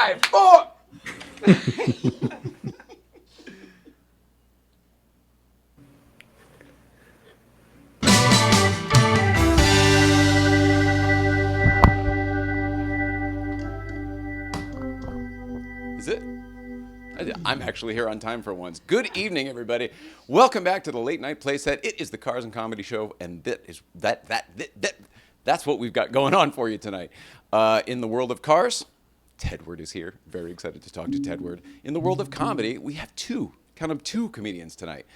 5, 4. Is it? I'm actually here on time for once. Good evening, everybody. Welcome back to the Late Night Playset. It is the Cars and Comedy Show, and that's what we've got going on for you tonight. In the world of cars, Tedward is here. Very excited to talk to Tedward. In the world of comedy, we have two comedians tonight.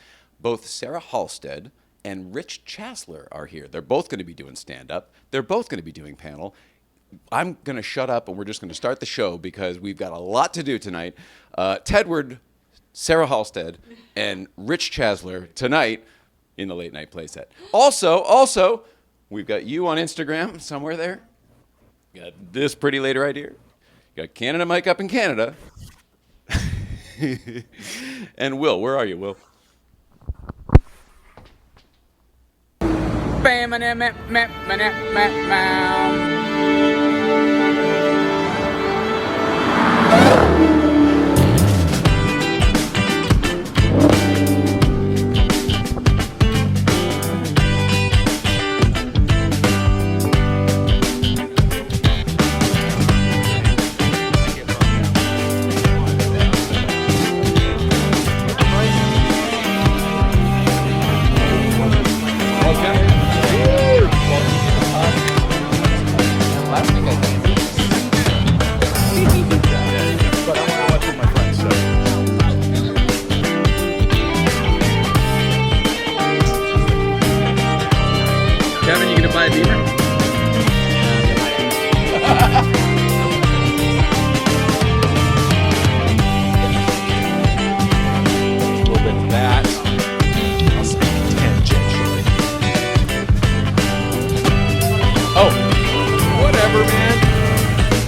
Both Sarah Halstead and Rich Chasler are here. They're both going to be doing stand-up. They're both going to be doing panel. I'm going to shut up and we're just going to start the show because we've got a lot to do tonight. Tedward, Sarah Halstead, and Rich Chasler tonight in the Late Night Playset. Also, we've got you on Instagram somewhere there. You got this pretty lady right here. You got Canada Mike up in Canada. And Will, where are you, Will?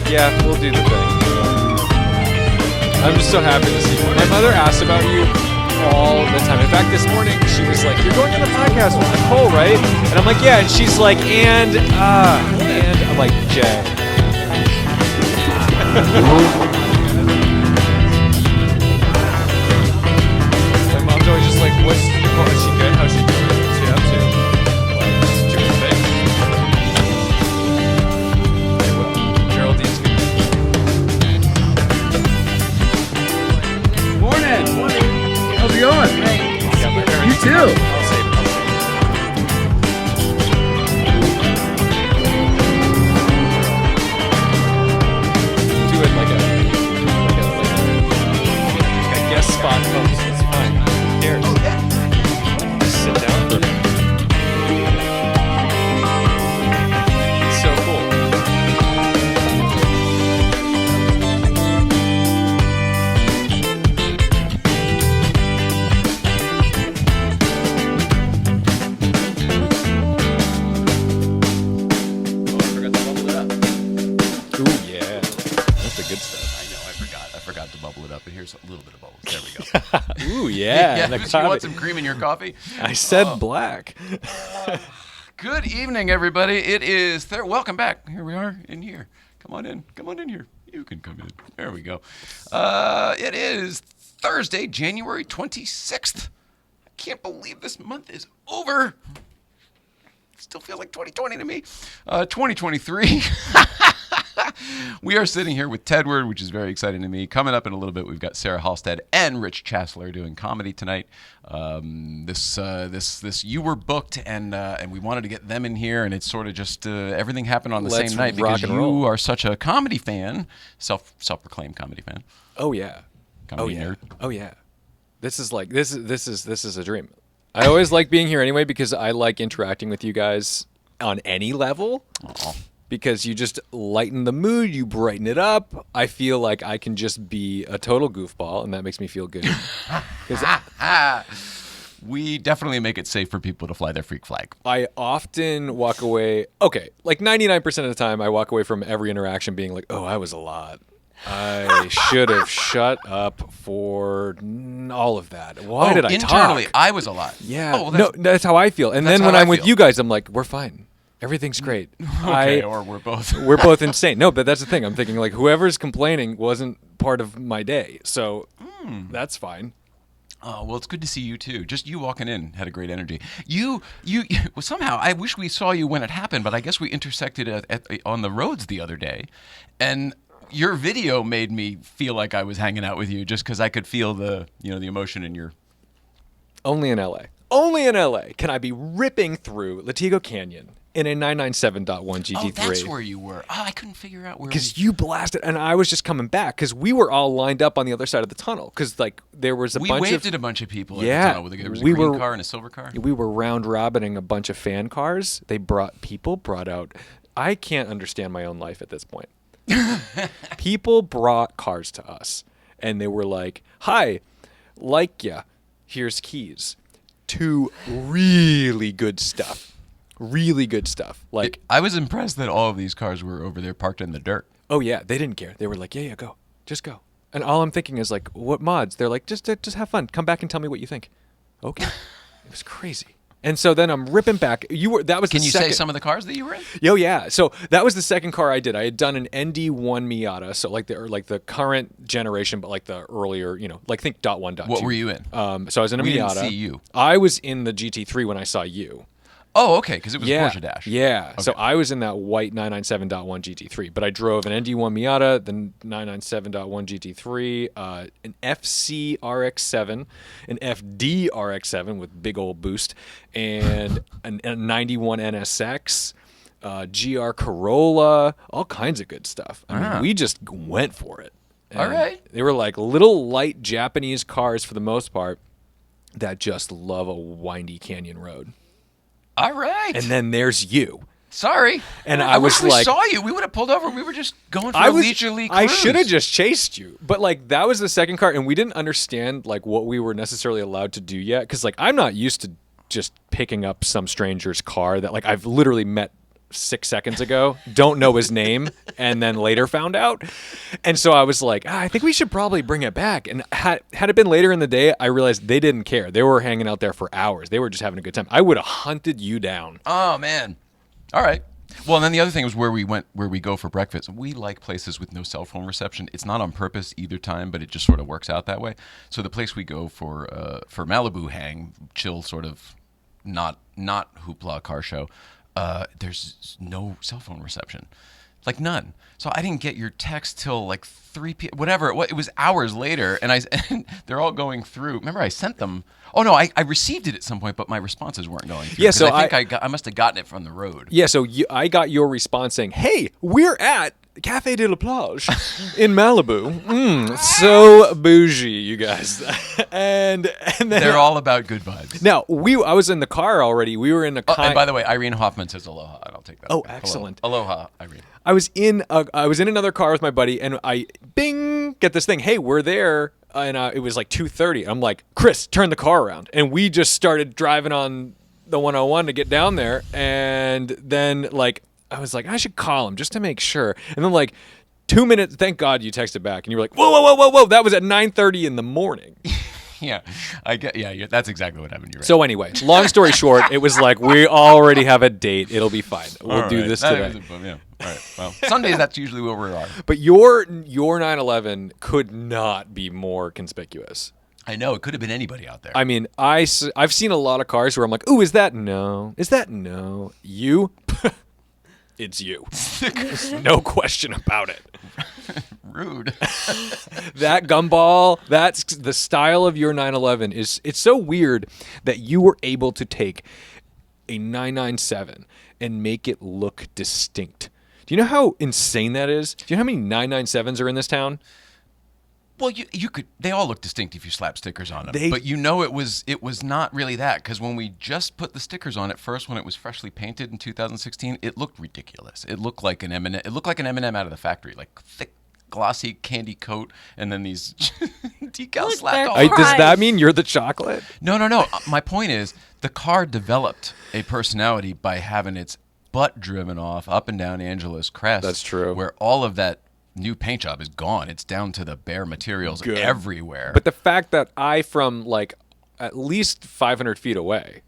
Yeah, we'll do the thing. I'm just so happy to see you. My mother asks about you all the time. In fact, this morning she was like, "You're going on the podcast with Nicole, right?" And I'm like, "Yeah." And she's like, and I'm like, "Jay." My mom's always just like, "What's Nicole? Is she good? How's she doing? What's she up to?" Like, just doing things. Geraldine's good. How's it going? You too. I'll save it. Do it like a guest spot post. It's fine. Who cares? Just sit down for a minute. It's so cool. I forgot to bubble it up, and here's a little bit of bubbles. There we go. Ooh, yeah. You want some cream in your coffee? I said black. Good evening, everybody. It is welcome back. Here we are in here. Come on in here. You can come in. There we go. It is Thursday, January 26th. I can't believe this month is over. Still feels like 2020 to me. 2023. We are sitting here with Tedward, which is very exciting to me. Coming up in a little bit, we've got Sarah Halstead and Rich Chasler doing comedy tonight. This you were booked, and we wanted to get them in here, and it's sort of just everything happened on the same night because you are such a comedy fan, self-proclaimed comedy fan. Oh yeah, comedy nerd. Oh yeah, this is a dream. I always like being here anyway because I like interacting with you guys on any level. Aww. Because you just lighten the mood, you brighten it up. I feel like I can just be a total goofball, and that makes me feel good. We definitely make it safe for people to fly their freak flag. I often walk away, like 99% of the time, I walk away from every interaction being like, oh, I was a lot. I should have shut up for all of that. Why did I internally, talk? I was a lot. Yeah. No, that's how I feel. And then when I'm with you guys, I'm like, we're fine. Everything's great. Okay, or we're both. We're both insane. No, but that's the thing. I'm thinking like whoever's complaining wasn't part of my day, so that's fine. Oh, well, it's good to see you too. Just you walking in had a great energy. You well, somehow, I wish we saw you when it happened, but I guess we intersected on the roads the other day, and your video made me feel like I was hanging out with you just because I could feel the emotion in your. Only in LA. Only in LA can I be ripping through Latigo Canyon in a 997.1 GT3. Oh, that's where you were. Oh, I couldn't figure out where. Because you blasted, and I was just coming back because we were all lined up on the other side of the tunnel. Because like there was we waved at a bunch of people. Yeah, at the tunnel. There was a green car and a silver car. We were round robining a bunch of fan cars. They brought out. I can't understand my own life at this point. People brought cars to us, and they were like, "Hi, like ya. Here's keys to really good stuff." Really good stuff. Like I was impressed that all of these cars were over there parked in the dirt. oh yeah, they didn't care. They were like, yeah, go, just go. And all I'm thinking is like, what mods? They're like, just have fun. Come back and tell me what you think. Okay, it was crazy. And so then I'm ripping back. That was. Can the you second. say some of the cars that you were in? Yo, yeah. So that was the second car I did. I had done an ND1 Miata, so like the current generation, but like the earlier, like think .1.2. What were you in? So I was in a We Miata. didn't see you. I was in the GT3 when I saw you. Oh, okay, because it was Yeah, Porsche Dash. yeah. Okay. So I was in that white 997.1 GT3, but I drove an ND1 Miata, the 997.1 GT3, an FC RX-7, an FD RX-7 with big old boost, and a 91 NSX, GR Corolla, all kinds of good stuff. I mean, we just went for it. And All right. They were like little light Japanese cars for the most part that just love a windy canyon road. All right. And then there's you. Sorry. And I was wish like, we saw you. We would have pulled over. We were just going for a leisurely cruise. I should have just chased you. But like that was the second car, and we didn't understand like what we were necessarily allowed to do yet. Because like I'm not used to just picking up some stranger's car that like I've literally met 6 seconds ago, don't know his name, and then later found out. And so I was like, I think we should probably bring it back. And had it been later in the day, I realized they didn't care. They were hanging out there for hours. They were just having a good time. I would have hunted you down. Oh man. All right. Well, and then the other thing was where we go for breakfast. We like places with no cell phone reception. It's not on purpose either time, but it just sort of works out that way. So the place we go for Malibu hang, chill, sort of not hoopla car show. There's no cell phone reception, like none. So I didn't get your text till like 3 p.m. Whatever it was hours later, and they're all going through. Remember, I sent them. Oh no, I received it at some point, but my responses weren't going through. Yeah, so I think I must have gotten it from the road. Yeah, so I got your response saying, "Hey, we're at Café de la Plage in Malibu. So bougie, you guys." and then They're all about good vibes. Now I was in the car already. We were in a And by the way, Irene Hoffman says aloha, and I'll take that. Oh, Hello. excellent. Aloha, Irene. I was in another car with my buddy, and I get this thing. Hey, we're there, and it was like 2:30. I'm like, Chris, turn the car around, and we just started driving on the 101 to get down there, and then like I was like, I should call him just to make sure, and then like 2 minutes. Thank God you texted back, and you were like, whoa, that was at 9:30 in the morning. Yeah, I get. Yeah, that's exactly what happened. You're right. So anyway, long story short, it was like we already have a date. It'll be fine. We'll do this today. Yeah. All right. Well, Sundays that's usually where we are. But your 911 could not be more conspicuous. I know it could have been anybody out there. I mean, I've seen a lot of cars where I'm like, ooh, is that no? Is that no? You? It's you. There's no question about it. Rude. That gumball, that's the style of your 911 it's so weird that you were able to take a 997 and make it look distinct. Do you know how insane that is? Do you know how many 997s are in this town? Well, you could. They all look distinct if you slap stickers on them. But it was not really that, because when we just put the stickers on it first, when it was freshly painted in 2016, it looked ridiculous. It looked like an M&M. It looked like an M&M out of the factory, like thick, glossy candy coat, and then these decals slapped all over. Does that mean you're the chocolate? No. My point is, the car developed a personality by having its butt driven off up and down Angela's crest. That's true. Where all of that new paint job is gone. It's down to the bare materials everywhere. But the fact that from like at least 500 feet away,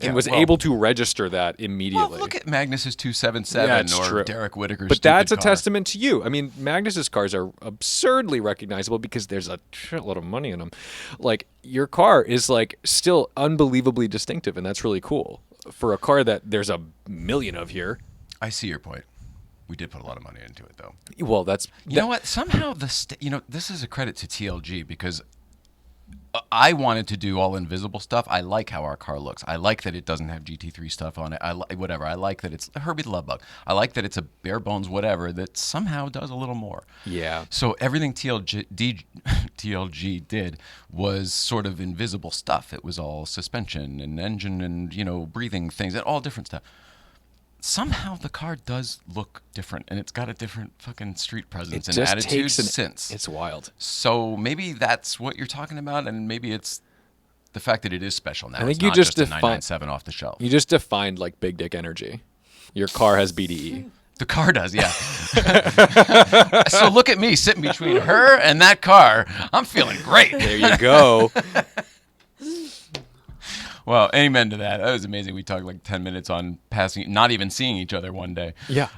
and was able to register that immediately. Well, look at Magnus's 277 Yeah, or true. Derek Whittaker's But that's a stupid car. testament to you. I mean, Magnus's cars are absurdly recognizable because there's a shitload of money in them. Like, your car is like still unbelievably distinctive, and that's really cool for a car that there's a million of here. I see your point. We did put a lot of money into it, though. Well, that's You know what? Somehow this is a credit to TLG because I wanted to do all invisible stuff. I like how our car looks. I like that it doesn't have GT3 stuff on it. I like that it's Herbie the Love Bug. I like that it's a bare bones whatever that somehow does a little more. Yeah. So everything TLG did was sort of invisible stuff. It was all suspension and engine and breathing things and all different stuff. Somehow the car does look different, and it's got a different fucking street presence and attitude since. It's wild. So maybe that's what you're talking about, and maybe it's the fact that it is special now. I think it's you not just a defined 997 off the shelf. You just defined like big dick energy. Your car has BDE. The car does, yeah. So look at me sitting between her and that car. I'm feeling great. There you go. Well, amen to that. That was amazing. We talked like 10 minutes on passing, not even seeing each other one day. Yeah.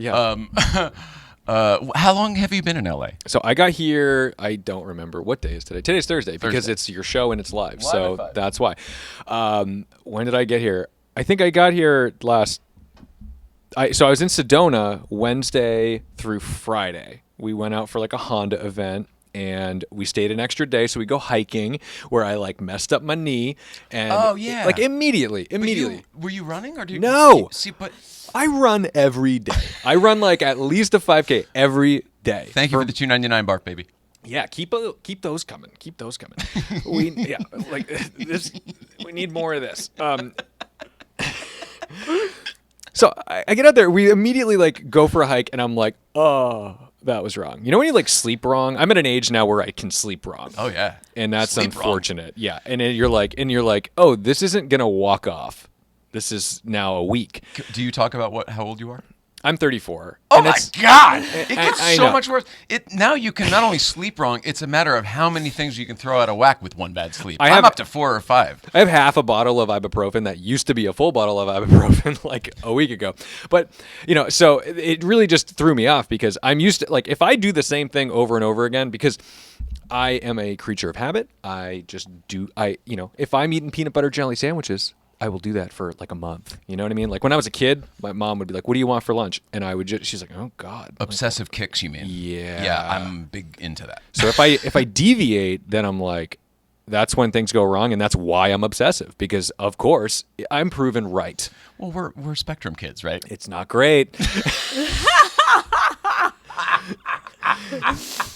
How long have you been in LA? So I got here, I don't remember what day is today. Today's Thursday because Thursday. it's your show and it's live. Live So at 5. that's why. When did I get here? I think I got here so I was in Sedona Wednesday through Friday. We went out for like a Honda event. And we stayed an extra day, so we go hiking where I like messed up my knee, and like immediately. Were you running or do you? No. See, but I run every day. I run like at least a 5K every day. thank you for the $2.99 bark, baby. Yeah, keep those coming. Keep those coming. We need more of this. So I get out there. We immediately like go for a hike, and I'm like, oh. That was wrong. You know when you like sleep wrong? I'm at an age now where I can sleep wrong. Oh yeah. And that's Sleep wrong. unfortunate. Yeah. And then you're like, oh, this isn't gonna walk off. This is now a week. Do you talk about how old you are? I'm 34. Oh and my it's- God! It gets I so know. much worse. Now you can not only sleep wrong; it's a matter of how many things you can throw out of whack with one bad sleep. I'm up to 4 or 5. I have half a bottle of ibuprofen that used to be a full bottle of ibuprofen like a week ago. But, so it really just threw me off because I'm used to, like, if I do the same thing over and over again, because I am a creature of habit, if I'm eating peanut butter jelly sandwiches, I will do that for like a month. You know what I mean? Like when I was a kid, my mom would be like, "What do you want for lunch?" And I would she's like, "Oh God." Obsessive kicks, you mean? Yeah. Yeah, I'm big into that. So if I deviate, then I'm like, that's when things go wrong, and that's why I'm obsessive because of course I'm proven right. Well, we're Spectrum kids, right? It's not great.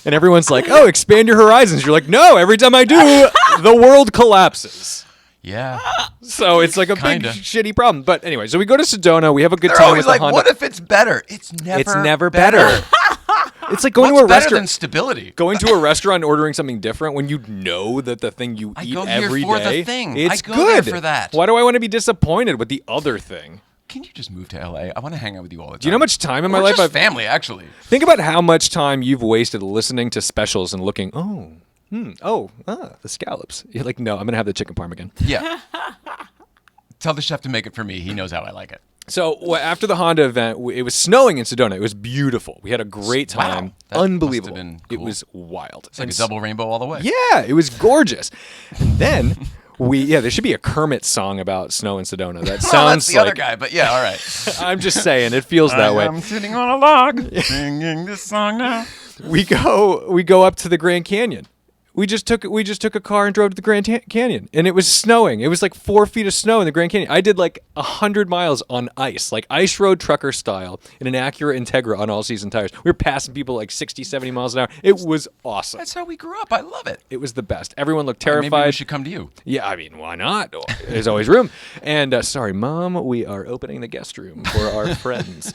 And everyone's like, "Oh, expand your horizons." You're like, "No, every time I do, the world collapses." Yeah. So it's like a Kinda. big shitty problem. But anyway, so we go to Sedona. We have a good They're time always with the like, Honda. "What if it's better?" It's never better. It's like going What's to a better restaurant. than stability? Going to a restaurant and ordering something different when you know that the thing you I eat go here every for the day, thing. it's I go there good for that. Why do I want to be disappointed with the other thing? Can you just move to LA? I want to hang out with you all the time. Do you know how much time in my Or life just I've family, actually. think about how much time you've wasted listening to specials and looking. The scallops. You're like, no, I'm gonna have the chicken parm again. Yeah. Tell the chef to make it for me. He knows how I like it. So after the Honda event, it was snowing in Sedona. It was beautiful. We had a great Wow. time. That must have Unbelievable. been It cool. was wild. It's like a double rainbow all the way. Yeah, it was gorgeous. And then there should be a Kermit song about snow in Sedona. That Well, sounds that's the like other guy, but yeah, all right. I'm just saying, it feels that way. I'm sitting on a log singing this song now. We go up to the Grand Canyon. We just took a car and drove to the Grand Canyon, and it was snowing. It was like 4 feet of snow in the Grand Canyon. I did like 100 miles on ice, like ice road trucker style, in an Acura Integra on all-season tires. We were passing people like 60, 70 miles an hour. It was awesome. That's how we grew up. I love it. It was the best. Everyone looked Maybe terrified. we should come to you. Yeah, I mean, why not? There's always room. And sorry, Mom, we are opening the guest room for our friends.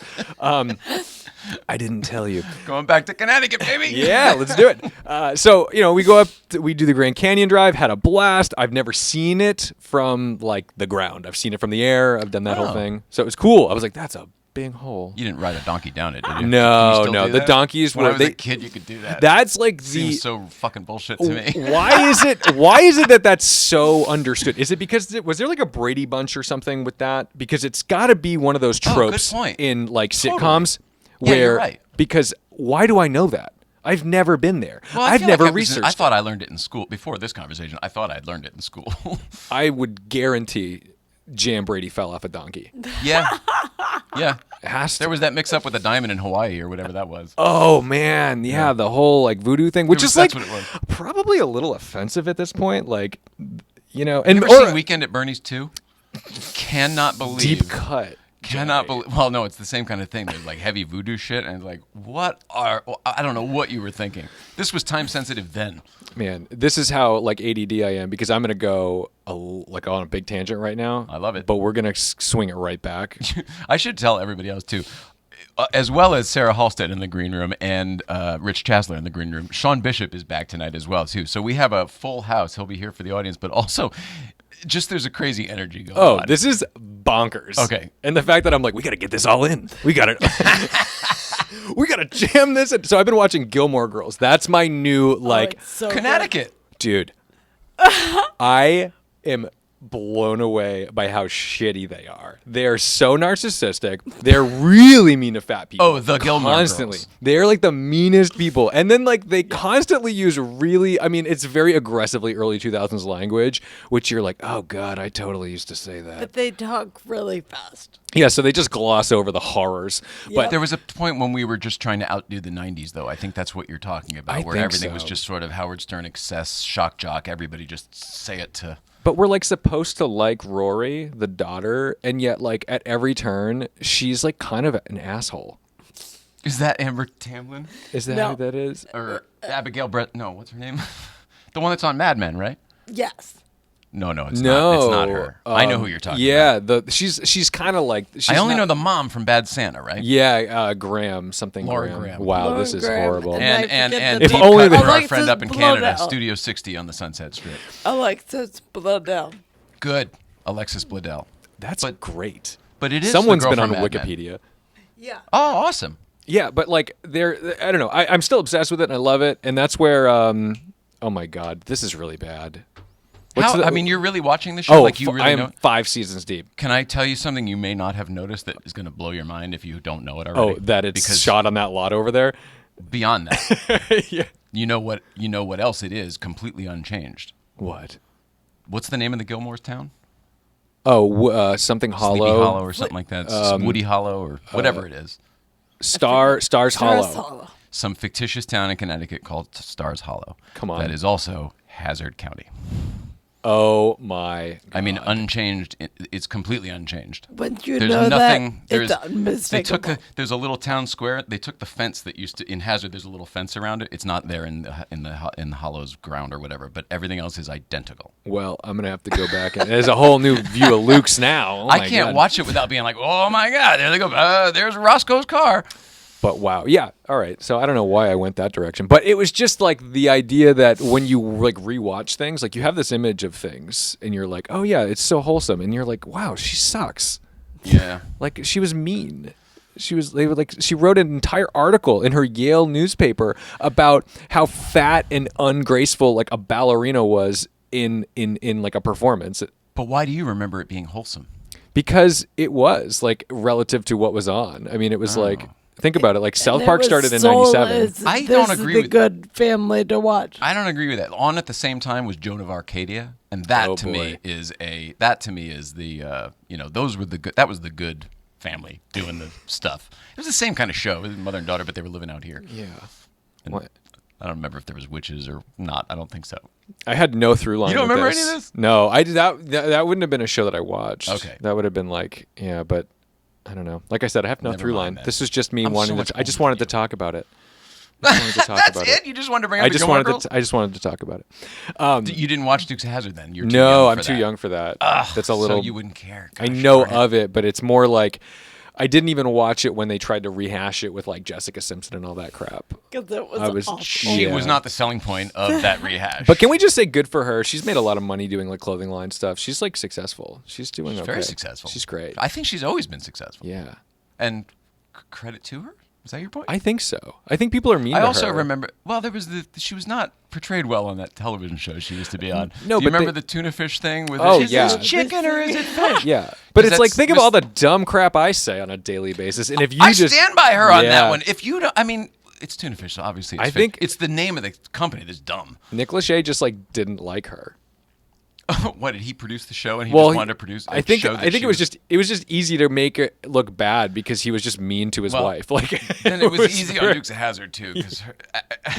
I didn't tell you. Going back to Connecticut, baby. Yeah, let's do it. So, we go up, we do the Grand Canyon drive, had a blast. I've never seen it from like the ground. I've seen it from the air. I've done that whole thing. So it was cool. I was like, that's a being whole. You didn't ride a donkey down it, did you? Can you No, still no. do The that? donkeys When I were. was a kid, you could do that. That's like Seems so fucking bullshit to me. Why is it? Why is it that that's so understood? Is it because was there like a Brady Bunch or something with that? Because it's got to be one of those good tropes point. in like Totally. sitcoms Yeah, where. you're right. Because why do I know that? I've never been there. Well, I I've feel like never I was- researched. I thought I learned it in school. Before this conversation, I thought I'd learned it in school. I would guarantee Jan Brady fell off a donkey. Yeah. Yeah. It has to. There was that mix up with a diamond in Hawaii or whatever that was. Oh man, yeah, the whole like voodoo thing, which is That's like what it was. probably a little offensive at this point. Like, and You ever seen Weekend at Bernie's 2? Cannot believe. deep cut. Cannot believe. Well, no, it's the same kind of thing. There's like heavy voodoo shit, and it's like, I don't know what you were thinking. This was time sensitive then. Man, this is how like ADD I am because I'm gonna go like on a big tangent right now. I love it. but we're gonna swing it right back. I should tell everybody else too. As well as Sarah Halstead in the green room and Rich Chasler in the green room. Sean Bishop is back tonight as well too. So we have a full house. He'll be here for the audience, but also just there's a crazy energy going on. This is bonkers. Okay. And the fact that I'm like, we gotta get this all in. We gotta we gotta jam this in. So I've been watching Gilmore Girls. That's my new like It's so Connecticut. dude. I am blown away by how shitty they are. They are so narcissistic. They're really mean to fat people. Oh, the Gilmore constantly. Girls. They're like the meanest people. And then like they constantly use really, I mean, it's very aggressively early 2000s language, which you're like, oh God, I totally used to say that. But they talk really fast. Yeah, so they just gloss over the horrors. But There was a point when we were just trying to outdo the 90s, though. I think that's what you're talking about, I where think everything was so. just sort of Howard Stern excess, shock jock, everybody just say it to... But we're like supposed to like Rory, the daughter, and yet like at every turn, she's like kind of an asshole. Is that Amber Tamblyn? Is that No. who that is? Or Abigail Brett? No, what's her name? The one that's on Mad Men, right? Yes. No, it's No, not. It's not her. I know who you're talking about. Yeah, she's kind of like. She's I only not- know the mom from Bad Santa, right? Yeah, Graham, something Laura Graham. Graham. Wow, Laura this is Graham. horrible. And- And If deep only cut they- for our Alexis friend up in Canada, Bledel. Studio 60 on the Sunset Strip. Alexis Bledel. Good, Alexis Bledel. That's great. But it is Someone's the girl been on from Mad Men. Wikipedia. Yeah. Oh, awesome. Yeah, but like I don't know. I'm still obsessed with it and I love it, and that's where. Oh my God, this is really bad. I mean, you're really watching the show? Oh, Like you really I am know? 5 seasons deep. Can I tell you something you may not have noticed that is going to blow your mind if you don't know it already? Oh, that it's because shot on that lot over there. beyond that, Yeah. you know what else it is completely unchanged. What? What's the name of the Gilmore's town? Oh, something Sleepy Hollow. Hollow or something like that. Woody Hollow or whatever it is. Stars Hollow. Hollow. Some fictitious town in Connecticut called Stars Hollow. Come on. That is also Hazard County. Oh my. I mean, unchanged. It's completely unchanged. When you There's know nothing. that, it's They unmistakable. took there's a little town square. They took the fence that used to in Hazard. There's a little fence around it. It's not there in the Hollow's ground or whatever. But everything else is identical. Well, I'm gonna have to go back and there's a whole new view of Luke's now. Oh I my can't God. watch it without being like, oh my God, there they go. There's Roscoe's car. But wow, yeah, all right. So I don't know why I went that direction, but it was just like the idea that when you like rewatch things, like you have this image of things, and you're like, oh yeah, it's so wholesome, and you're like, wow, she sucks. Yeah. Like she was mean. She wrote an entire article in her Yale newspaper about how fat and ungraceful like a ballerina was in like a performance. But why do you remember it being wholesome? Because it was like relative to what was on. I mean, it was like think about it. Like South And Park it was started in soulless. '97. I This don't is agree the with- good family to watch. I don't agree with that. On at the same time was Joan of Arcadia, and that Oh, to boy. me is the those were the good. That was the good family doing the stuff. It was the same kind of show. It was mother and daughter, but they were living out here. Yeah. And What? I don't remember if there was witches or not. I don't think so. I had no through line. You don't with remember any of this? No, I did that wouldn't have been a show that I watched. Okay. That would have been like, yeah, but I don't know. Like I said, I have no Never through mind line. then. This is just me I'm so wanting much to. I just older wanted than to talk about it. I wanted to talk That's about it. You just wanted to bring up I the just Gilmore wanted Girls? to. I just wanted to talk about it. You didn't watch Dukes of Hazzard then? You're too No, young I'm for too that. young for that. Ugh, That's a little. So you wouldn't care. I Gosh know darn it. of it, but it's more like I didn't even watch it when they tried to rehash it with like Jessica Simpson and all that crap. Because it was, I was awful. She Yeah. was not the selling point of that rehash. But can we just say good for her? She's made a lot of money doing like clothing line stuff. She's like successful. She's doing okay. very successful. She's great. I think she's always been successful. Yeah. And credit to her. Is that your point? I think so. I think people are mean I to also her. remember. Well, there was she was not portrayed well on that television show she used to be on. No, Do you but remember they- the tuna fish thing with? Oh, is yeah. this chicken or is it fish? Yeah, but it's like that's- think of was- all the dumb crap I say on a daily basis, and if you I just stand by her on Yeah. that one. If you don't, I mean, it's tuna fish, so obviously. It's I fish. think- it's the name of the company that's dumb. Nick Lachey just like didn't like her. What did he produce the show and he Well, just wanted to produce? I think show that it she was just easy to make it look bad because he was just mean to his Well, wife. Like Then it was easy on very- Dukes of Hazzard too, because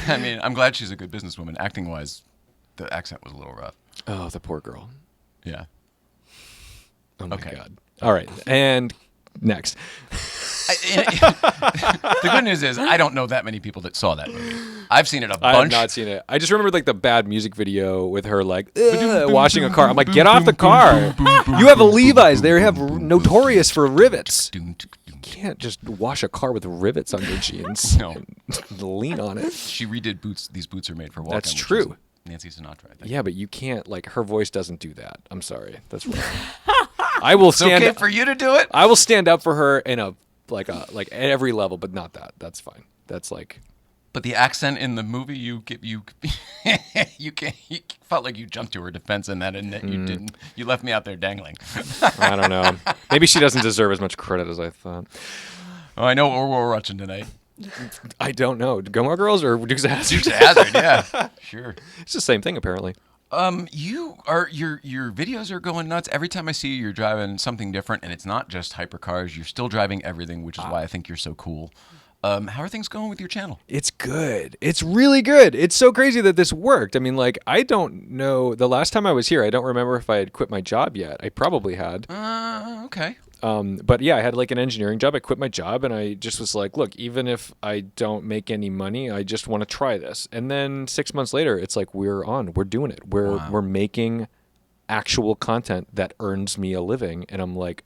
I mean, I'm glad she's a good businesswoman. Acting wise, the accent was a little rough. Oh, the poor girl. Yeah. Oh my Okay. god. All right, and next. The good news is I don't know that many people that saw that movie. I've seen it a I have bunch. not seen it. I just remember like the bad music video with her like washing a car. I'm like, get off the car. You have a Levi's. They have notorious for rivets. You can't just wash a car with rivets on your jeans. No. And lean on it. She redid Boots. These boots are made for walking. That's which is true. Nancy Sinatra, I think. Yeah, but you can't like her voice doesn't do that. I'm sorry. That's wrong. I will It's stand okay for you to do it. I will stand up for her in a like at every level, but not that. That's fine. That's like But the accent in the movie, you felt like you jumped to her defense in that, and that you didn't. You left me out there dangling. I don't know. Maybe she doesn't deserve as much credit as I thought. Oh, I know what we're watching tonight. I don't know. Gilmore Girls or Dukes of Hazzard? Dukes of Hazzard, yeah, sure. It's the same thing apparently. You are your videos are going nuts. Every time I see you, you're driving something different, and it's not just hypercars. You're still driving everything, which is why I think you're so cool. How are things going with your channel? It's good. It's really good. It's so crazy that this worked. I mean, like, I don't know. The last time I was here, I don't remember if I had quit my job yet. I probably had. Okay. But yeah, I had like an engineering job. I quit my job and I just was like, look, even if I don't make any money, I just want to try this. And then 6 months later, it's like, we're doing it. We're making actual content that earns me a living. And I'm like,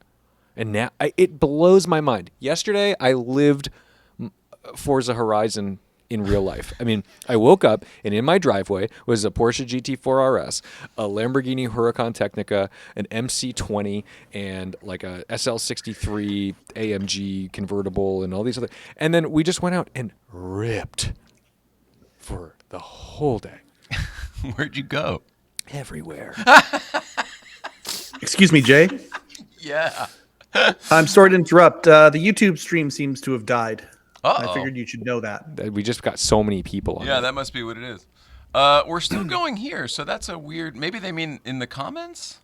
and now it blows my mind. Yesterday, I lived Forza Horizon in real life. I mean, I woke up and in my driveway was a Porsche GT4 RS, a Lamborghini Huracan Technica, an MC20, and like a SL63 AMG convertible and all these other. And then we just went out and ripped for the whole day. Where'd you go? Everywhere. Excuse me, Jay. Yeah. I'm sorry to interrupt. The YouTube stream seems to have died. Uh-oh. I figured you should know that. We just got so many people on Yeah, it. that must be what it is. We're still going here, so that's a weird. Maybe they mean in the comments.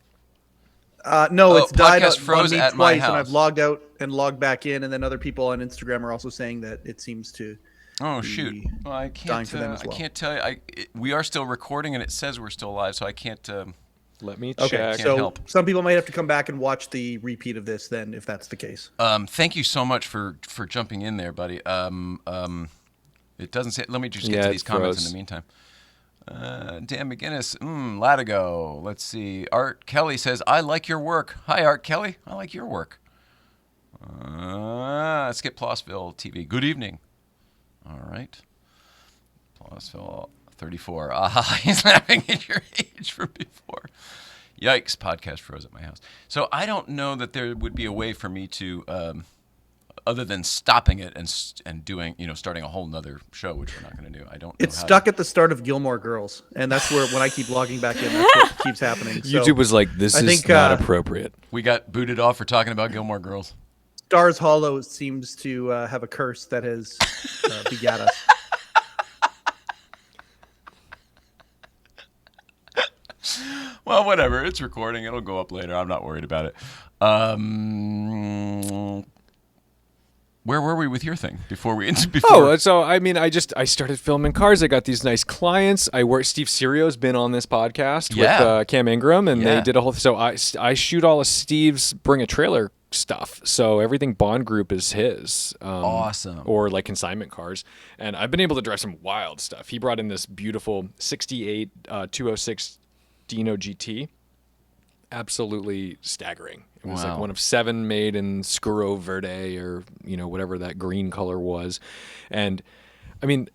No, it's died podcast on froze me at my twice, and house. I've logged out and logged back in, and then other people on Instagram are also saying that it seems to. Oh shoot! be Well, I dying can't. for them as well. I can't tell you. We are still recording, and it says we're still live, so I can't. Let me Okay, check. Can't so help. some people might have to come back and watch the repeat of this then, if that's the case. Thank you so much for jumping in there, buddy. It doesn't say. Let me just get Yeah, to it these comments froze. in the meantime. Dan McGinnis, Latigo. Let's see. Art Kelly says, "I like your work." Hi, Art Kelly. I like your work. Skip Plossville TV. Good evening. All right. Plossville 34. Ah, he's laughing at your age from before. Yikes! Podcast froze at my house. So I don't know that there would be a way for me to. Other than stopping it and doing, starting a whole nother show, which we're not going to do. I don't know. It's how stuck at the start of Gilmore Girls, and that's where when I keep logging back in, that's what keeps happening. So YouTube was like, this I is think, not appropriate. we got booted off for talking about Gilmore Girls. Stars Hollow seems to have a curse that has begat us. Well, whatever. It's recording. It'll go up later. I'm not worried about it. Where were we with your thing before we Oh, so I mean, I started filming cars. I got these nice clients. Steve Serio's been on this podcast Yeah. with Cam Ingram, and Yeah. they did a whole. So I shoot all of Steve's Bring a Trailer stuff. So everything Bond Group is his. Awesome. Or like consignment cars, and I've been able to drive some wild stuff. He brought in this beautiful '68 206 Dino GT. Absolutely staggering. It was like Wow. one of 7 made in Scuro Verde or, whatever that green color was. And I mean,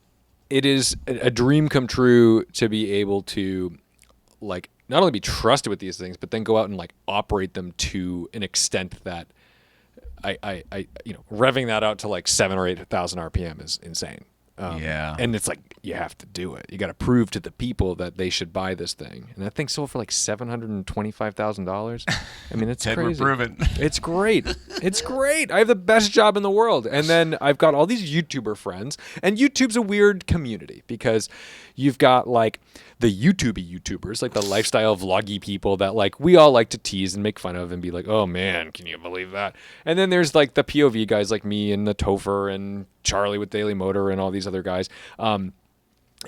it is a dream come true to be able to like not only be trusted with these things, but then go out and like operate them to an extent that revving that out to like 7,000 or 8,000 RPM is insane. Yeah. And it's like, you have to do it. You got to prove to the people that they should buy this thing. And that thing sold for like $725,000. I mean, it's Tedward crazy. proven. It's great. It's great. I have the best job in the world. And then I've got all these YouTuber friends. And YouTube's a weird community because you've got like the YouTubers, like the lifestyle vloggy people that like we all like to tease and make fun of and be like, oh man, can you believe that? And then there's like the POV guys like me and the Topher and Charlie with Daily Motor and all these other guys.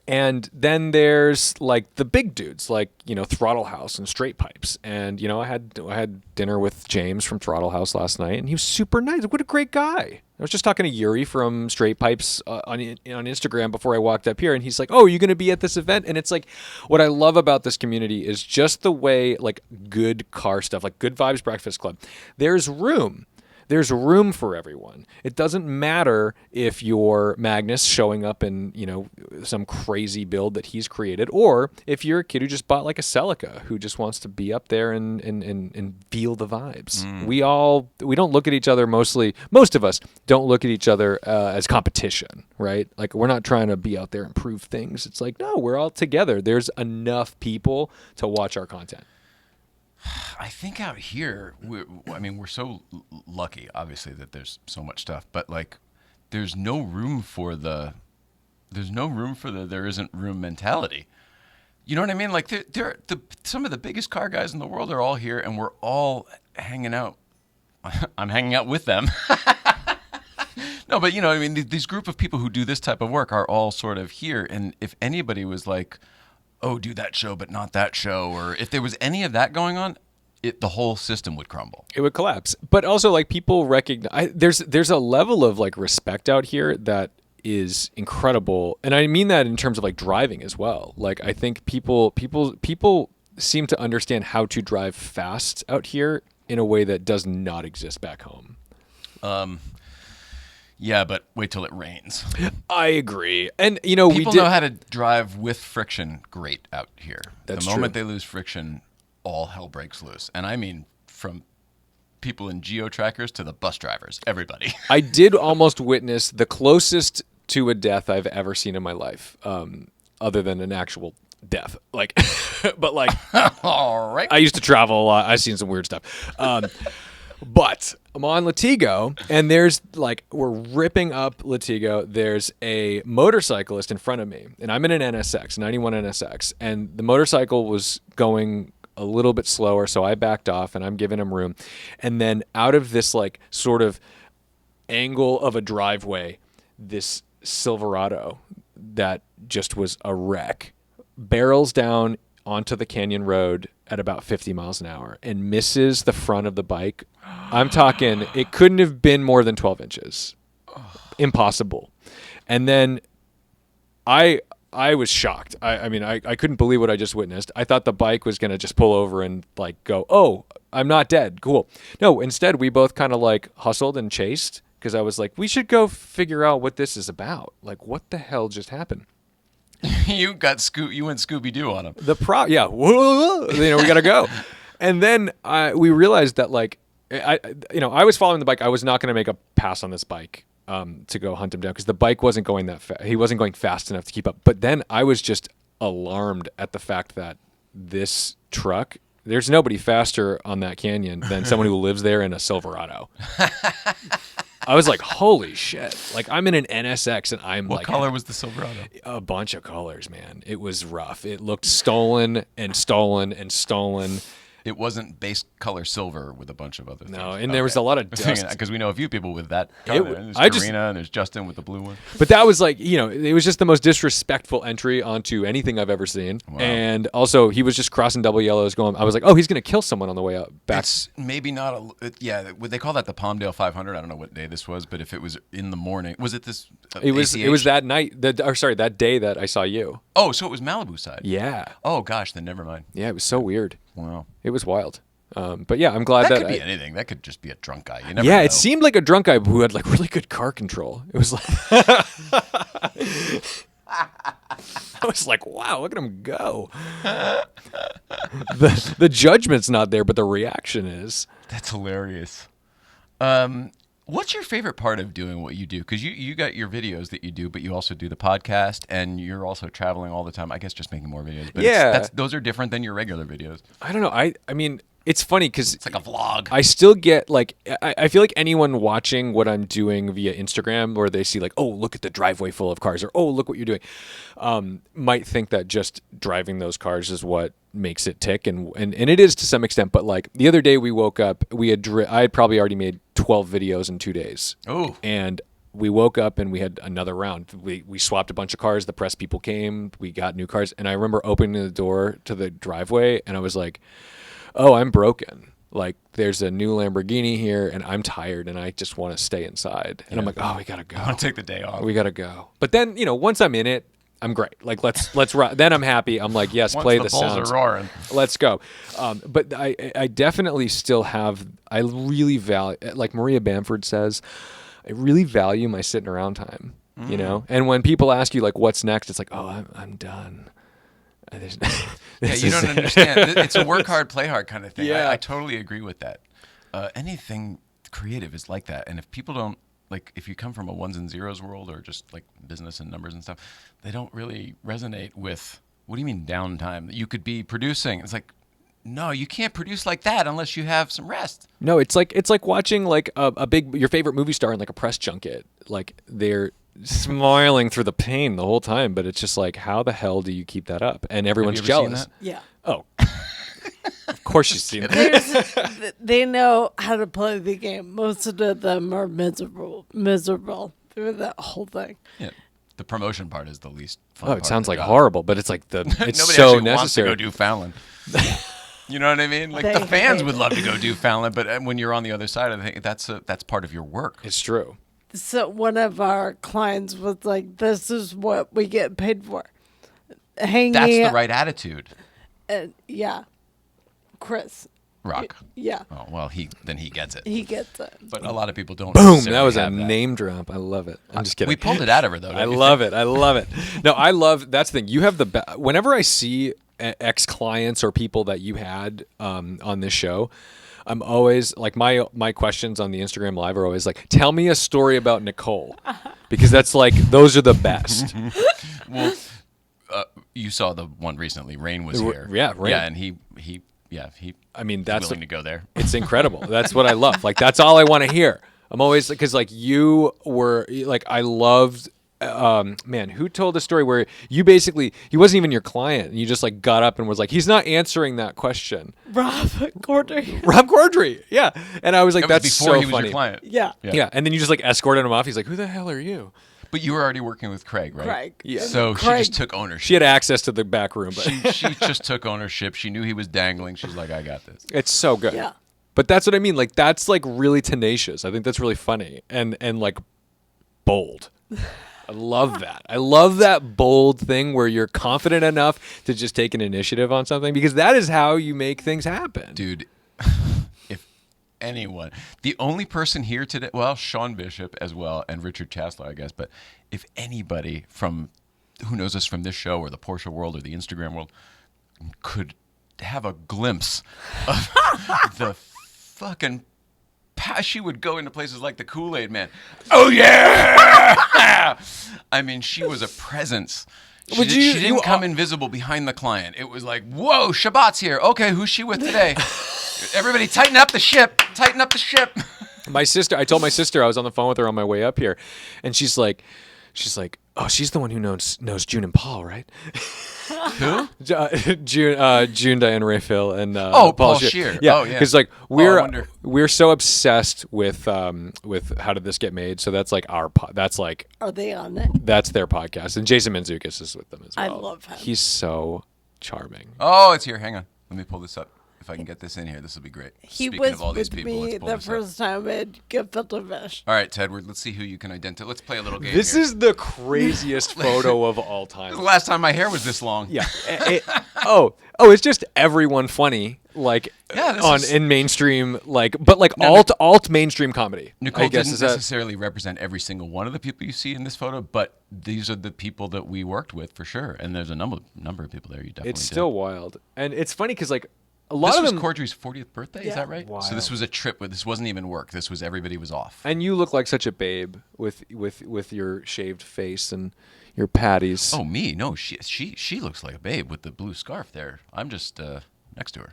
And then there's like the big dudes, like, Throttle House and Straight Pipes. And, I had dinner with James from Throttle House last night, and he was super nice. What a great guy. I was just talking to Yuri from Straight Pipes on Instagram before I walked up here, and he's like, oh, are you going to be at this event? And it's like, what I love about this community is just the way, like, good car stuff, like Good Vibes Breakfast Club, there's room. There's room for everyone. It doesn't matter if you're Magnus showing up in, some crazy build that he's created, or if you're a kid who just bought like a Celica who just wants to be up there and feel the vibes. We don't look at each other most of us don't look at each other as competition, right? Like, we're not trying to be out there and prove things. It's like, no, we're all together. There's enough people to watch our content. I think out here, we're so lucky, obviously, that there's so much stuff. But like, there's no room for the there isn't room mentality. You know what I mean? Like, some of the biggest car guys in the world are all here, and we're all hanging out. I'm hanging out with them. No, but these group of people who do this type of work are all sort of here. And if anybody was like, oh, do that show, but not that show, or if there was any of that going on, the whole system would crumble. It would collapse. But also, like, people recognize there's a level of like respect out here that is incredible, and I mean that in terms of like driving as well. Like, I think people seem to understand how to drive fast out here in a way that does not exist back home. Yeah, but wait till it rains. I agree. And, people know how to drive with friction great out here. That's the moment true. they lose friction, all hell breaks loose. And I mean, from people in geo-trackers to the bus drivers, everybody. I did almost witness the closest to a death I've ever seen in my life, other than an actual death. Like, but like, all right. I used to travel a lot. I've seen some weird stuff. But I'm on Latigo, and there's like, we're ripping up Latigo. There's a motorcyclist in front of me, and I'm in an NSX, 91 NSX, and the motorcycle was going a little bit slower, so I backed off, and I'm giving him room. And then out of this like sort of angle of a driveway, this Silverado that just was a wreck barrels down onto the canyon road at about 50 miles an hour and misses the front of the bike. I'm talking, it couldn't have been more than 12 inches. Impossible. And then I was shocked. I couldn't believe what I just witnessed. I thought the bike was going to just pull over and like go, oh, I'm not dead. Cool. No, instead we both kind of like hustled and chased, because I was like, we should go figure out what this is about. Like, what the hell just happened? You went Scooby-Doo on him. Yeah. Whoa, we got to go. And then we realized that like, I was following the bike. I was not going to make a pass on this bike to go hunt him down, because the bike wasn't going that fast. He wasn't going fast enough to keep up. But then I was just alarmed at the fact that this truck, there's nobody faster on that canyon than someone who lives there in a Silverado. I was like, holy shit. Like, I'm in an NSX and I'm What like... color was the Silverado? A bunch of colors, man. It was rough. It looked stolen and stolen and stolen. It wasn't base color silver with a bunch of other things. No, and there was a lot of dust. Because we know a few people with that color. There's Karina and there's Justin with the blue one. But that was like, it was just the most disrespectful entry onto anything I've ever seen. Wow. And also, he was just crossing double yellows going, I was like, oh, he's going to kill someone on the way up back. It's maybe not would they call that the Palmdale 500? I don't know what day this was, but if it was in the morning, was it this? It was that night, that day that I saw you. Oh, so it was Malibu side. Yeah. Oh gosh, then never mind. Yeah, it was so weird. Wow. It was wild. But yeah, I'm glad that could be anything. That could just be a drunk guy. You never yeah, know. it seemed like a drunk guy who had like really good car control. It was like I was like, wow, look at him go. The judgment's not there, but the reaction is. That's hilarious. What's your favorite part of doing what you do? Because you got your videos that you do, but you also do the podcast, and you're also traveling all the time. I guess just making more videos. But Yeah. those are different than your regular videos. I don't know. I mean, it's funny because It's like a vlog. I still get like I feel like anyone watching what I'm doing via Instagram, where they see like, oh, look at the driveway full of cars, or oh, look what you're doing, might think that just driving those cars is what makes it tick, and it is to some extent. But like the other day, we woke up, I had probably already made 12 videos in 2 days. Oh. And we woke up and we had another round. We swapped a bunch of cars. The press people came. We got new cars, and I remember opening the door to the driveway, and I was like, oh, I'm broken. Like, there's a new Lamborghini here, and I'm tired, and I just want to stay inside. And I'm like, oh, we gotta go. I want to take the day off. We gotta go. But then, once I'm in it, I'm great. Like, let's run. Then I'm happy. I'm like, yes, Once play the the bulls sounds. are roaring. Let's go. But I definitely still have. I really value, like Maria Bamford says, I really value my sitting around time. And when people ask you like, what's next, it's like, oh, I'm done. Yeah, you don't understand. It's a work hard, play hard kind of thing. Yeah. I totally agree with that. Anything creative is like that. And if people don't, like, if you come from a ones and zeros world or just like business and numbers and stuff, they don't really resonate with, what do you mean downtime? You could be producing. It's like, no, you can't produce like that unless you have some rest. No, it's like watching like your favorite movie star in like a press junket. Like they're smiling through the pain the whole time, but it's just like, how the hell do you keep that up? And everyone's Have you ever seen jealous. that? Yeah. Oh, of course you've seen that. They know how to play the game. Most of them are miserable through that whole thing. Yeah. The promotion part is the least fun Oh, part it sounds of the like job. horrible, but it's like it's Nobody so actually wants to necessary. go do Fallon. You know what I mean? Like They the fans hate would it. love to go do Fallon, but when you're on the other side, I think that's part of your work. It's true. So one of our clients was like, "This is what we get paid for." Hanging. That's the right attitude. Yeah, Chris. Rock. Yeah, Oh well, he gets it. he gets it. But a lot of people don't. Boom! necessarily That was a have that. name drop. I love it. I'm just kidding. We pulled it out of her though. I love it. I love it. No, I love. That's the thing. You have the whenever I see ex clients or people that you had on this show, I'm always like my questions on the Instagram Live are always like, tell me a story about Nicole, because that's like those are the best. Well, you saw the one recently. Rain was here. Yeah, Rain. Yeah, and he. I mean, he's that's willing to go there. It's incredible. That's what I love. Like that's all I want to hear. I'm always because like you were like I loved. Man, who told the story where you basically he wasn't even your client and you just like got up and was like, he's not answering that question. Rob Gordon. Rob Cordry, yeah. And I was like, That was that's before so he was funny. your client. Yeah. Yeah, and then you just like escorted him off. He's like, who the hell are you? But you were already working with Craig, right? Craig. Yeah. So she Craig. just took ownership. She had access to the back room, but she just took ownership. She knew he was dangling. She's like, I got this. it's so good. Yeah. But that's what I mean. Like that's like really tenacious. I think that's really funny and like bold. I love that. I love that bold thing where you're confident enough to just take an initiative on something because that is how you make things happen. Dude, if anyone, the only person here today, well, Sean Bishop as well, and Richard Chasler, I guess, but if anybody from who knows us from this show or the Porsche world or the Instagram world could have a glimpse of the fucking she would go into places like the Kool-Aid Man. Oh yeah! I mean, she was a presence. She, Would you- she didn't you come are- invisible behind the client. It was like, whoa, Shabbat's here. Okay, who's she with today? Everybody, tighten up the ship. Tighten up the ship. I told my sister I was on the phone with her on my way up here, and she's like, oh, she's the one who knows June and Paul, right? Who? June, Diane Raphael, and Paul Scheer. Yeah, Oh, yeah. because like I wonder. we're so obsessed with How Did This Get Made? So that's like that's like Are they on it? that's their podcast, and Jason Mantzoukas is with them as I well. love him. He's so charming. Oh, it's here. Hang on. Let me pull this up. If I can get this in here, this will be great. He Speaking was of all these with people, let's me pull the this up. first time at Gefilte Fish. All right, Tedward, let's see who you can identify. Let's play a little game This here. is the craziest photo of all This is time. the last time my hair was this long. Yeah. It's just everyone funny, like Yeah, this is- in mainstream, like, but like No, alt mainstream comedy. Nicole I guess didn't is that necessarily represent every single one of the people you see in this photo, but these are the people that we worked with for sure. And there's a number of people there you definitely it's did. still wild, and it's funny because like a lot This of was them. Cordry's 40th birthday, is Yeah. that right? So this was a trip. This wasn't even work. This was everybody was off. And you look like such a babe with your shaved face and your patties. Oh, me? No, she looks like a babe with the blue scarf there. I'm just next to her.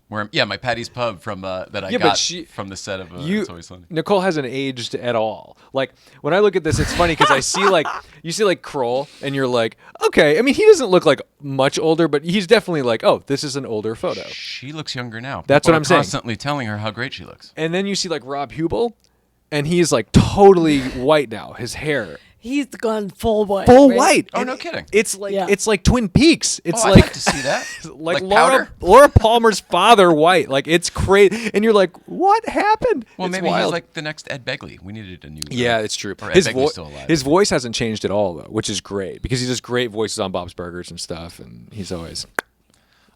My Patty's Pub from that I Yeah, but got she- from the set of You, It's Always Sunny. Nicole hasn't aged at all. Like when I look at this, it's funny because I see like you see like Kroll, and you're like, okay. I mean, he doesn't look like much older, but he's definitely like, oh, this is an older photo. She looks younger now. That's People what are I'm saying. Constantly telling her how great she looks. And then you see like Rob Hubel, and he's like totally white now. His hair He's gone full white. full right? white. Oh, And no kidding. It's like Yeah. it's like Twin Peaks. It's I'd like like to see that. like powder. Laura Palmer's father white. Like it's crazy, and you're like, what happened? Well, It's maybe wild. he's like the next Ed Begley. We needed a new. Yeah, it's true. Or Ed His, Begley's still alive. his voice hasn't changed at all, though, which is great because he does great voices on Bob's Burgers and stuff, and he's always.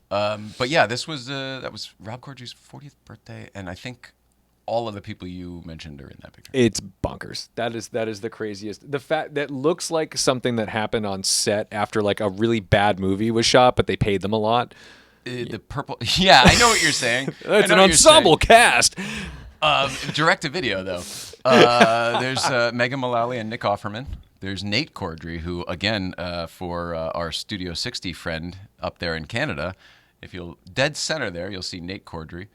But yeah, this was that was Rob Corddry's 40th birthday, and I think all of the people you mentioned are in that picture. It's bonkers. That is the craziest. The fact that looks like something that happened on set after like a really bad movie was shot, but they paid them a lot. The purple. Yeah, I know what you're saying. I It's know an what you're saying. ensemble cast. Direct to video though. There's Megan Mullally and Nick Offerman. There's Nate Cordry, who again for our Studio 60 friend up there in Canada, if you'll dead center there, you'll see Nate Cordry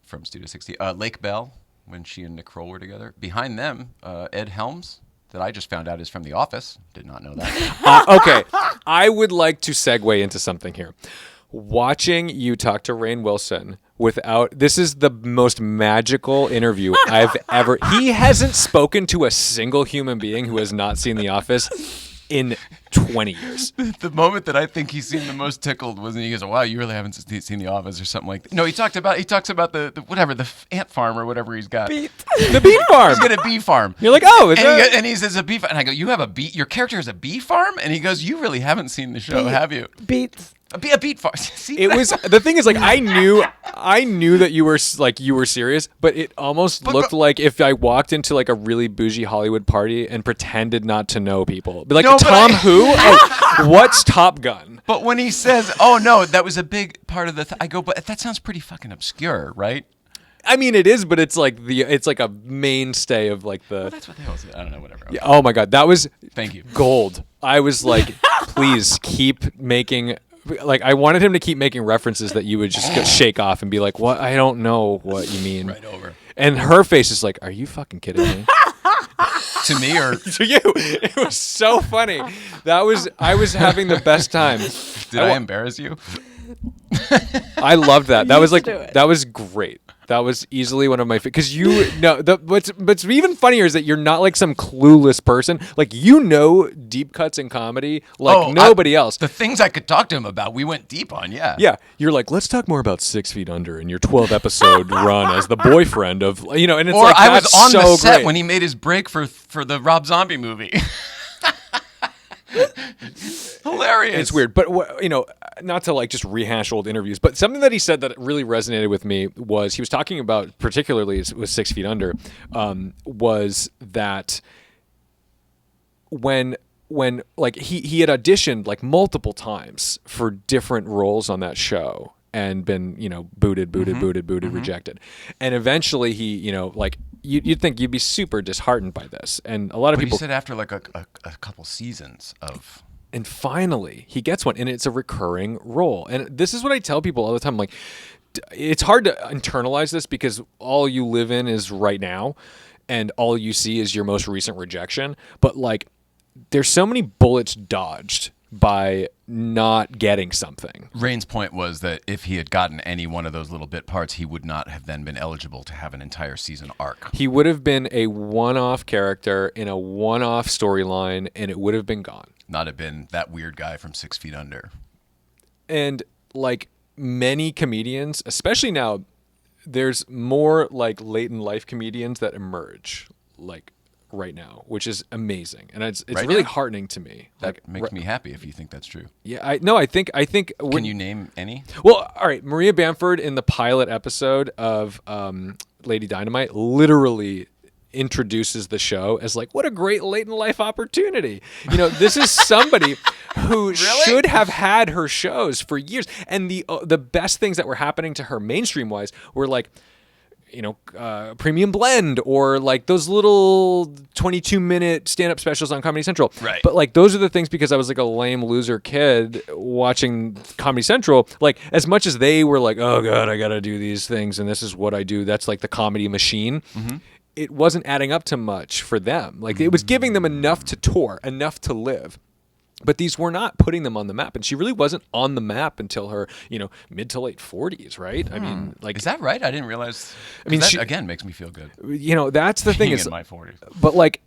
from Studio 60. Lake Bell, when she and Nick Kroll were together. Behind them, Ed Helms, that I just found out is from The Office. Did not know that. Okay, I would like to segue into something here. Watching you talk to Rainn Wilson this is the most magical interview I've ever. He hasn't spoken to a single human being who has not seen The Office in 20 years. The moment that I think he seemed the most tickled was when he goes, "Wow, you really haven't seen The Office," or something like that. No, he talks about the whatever, the ant farm or whatever he's got. The beet farm. He's got a bee farm. You're like, oh, is that? And he says a bee farm. And I go, you have a bee? Your character has a bee farm? And he goes, you really haven't seen the show, have you? Beats. A beet farm. See, It was the thing is like I knew that you were serious, but it almost looked like if I walked into like a really bougie Hollywood party and pretended not to know people. Be like, No, but Tom who? Oh, what's Top Gun? But when he says, "Oh no, that was a big part of the," I go, "But that sounds pretty fucking obscure, right?" I mean, it is, but it's like a mainstay of like the. That's what the hell is it? I don't know. Whatever. Yeah, oh my god, that was Thank you. gold. I was like, please keep making. Like I wanted him to keep making references that you would just go shake off and be like, "What? I don't know what you mean." Right over. And her face is like, "Are you fucking kidding me?" To me, or To you, it was so funny. I was having the best time. did I embarrass you? I loved that. That was like Used to it. that was great. That was easily one of my because you know what's even funnier is that you're not like some clueless person. Like you know deep cuts in comedy like nobody else. The things I could talk to him about, we went deep on. Yeah. Yeah, you're like, let's talk more about 6 Feet Under and your 12 episode run as the boyfriend of and it's Or like I was that's on so the set great. when he made his break for the Rob Zombie movie. Hilarious. It's weird, but not to like just rehash old interviews, but something that he said that really resonated with me was he was talking about, particularly with 6 Feet Under, was that when like he had auditioned like multiple times for different roles on that show and been booted, rejected, and eventually he like you'd think you'd be super disheartened by this, and a lot of But people he said after like a couple seasons of. And finally, he gets one, and it's a recurring role. And this is what I tell people all the time. Like, it's hard to internalize this because all you live in is right now, and all you see is your most recent rejection. But like, there's so many bullets dodged by not getting something. Rain's point was that if he had gotten any one of those little bit parts, he would not have then been eligible to have an entire season arc. He would have been a one-off character in a one-off storyline, and it would have been gone. Not have been that weird guy from 6 Feet Under. And like many comedians, especially now, there's more like late in life comedians that emerge like right now, which is amazing. And it's Right really now? heartening to me. That makes me happy if you think that's true. Yeah, I think when, Can you name any? Well, all right, Maria Bamford in the pilot episode of Lady Dynamite literally introduces the show as like, what a great late in life opportunity. This is somebody who should have had her shows for years. And the best things that were happening to her mainstream wise were like, Premium Blend or like those little 22-minute stand-up specials on Comedy Central. Right. But like those are the things because I was like a lame loser kid watching Comedy Central. Like as much as they were like, oh God, I got to do these things and this is what I do. That's like the comedy machine. Mm-hmm. It wasn't adding up to much for them. Like it was giving them enough to tour, enough to live. But these were not putting them on the map. And she really wasn't on the map until her, mid to late 40s, right? I mean, like... Is that right? I didn't realize... I mean, that, she, again, makes me feel good. That's the thing Being is... in my 40s. But, like,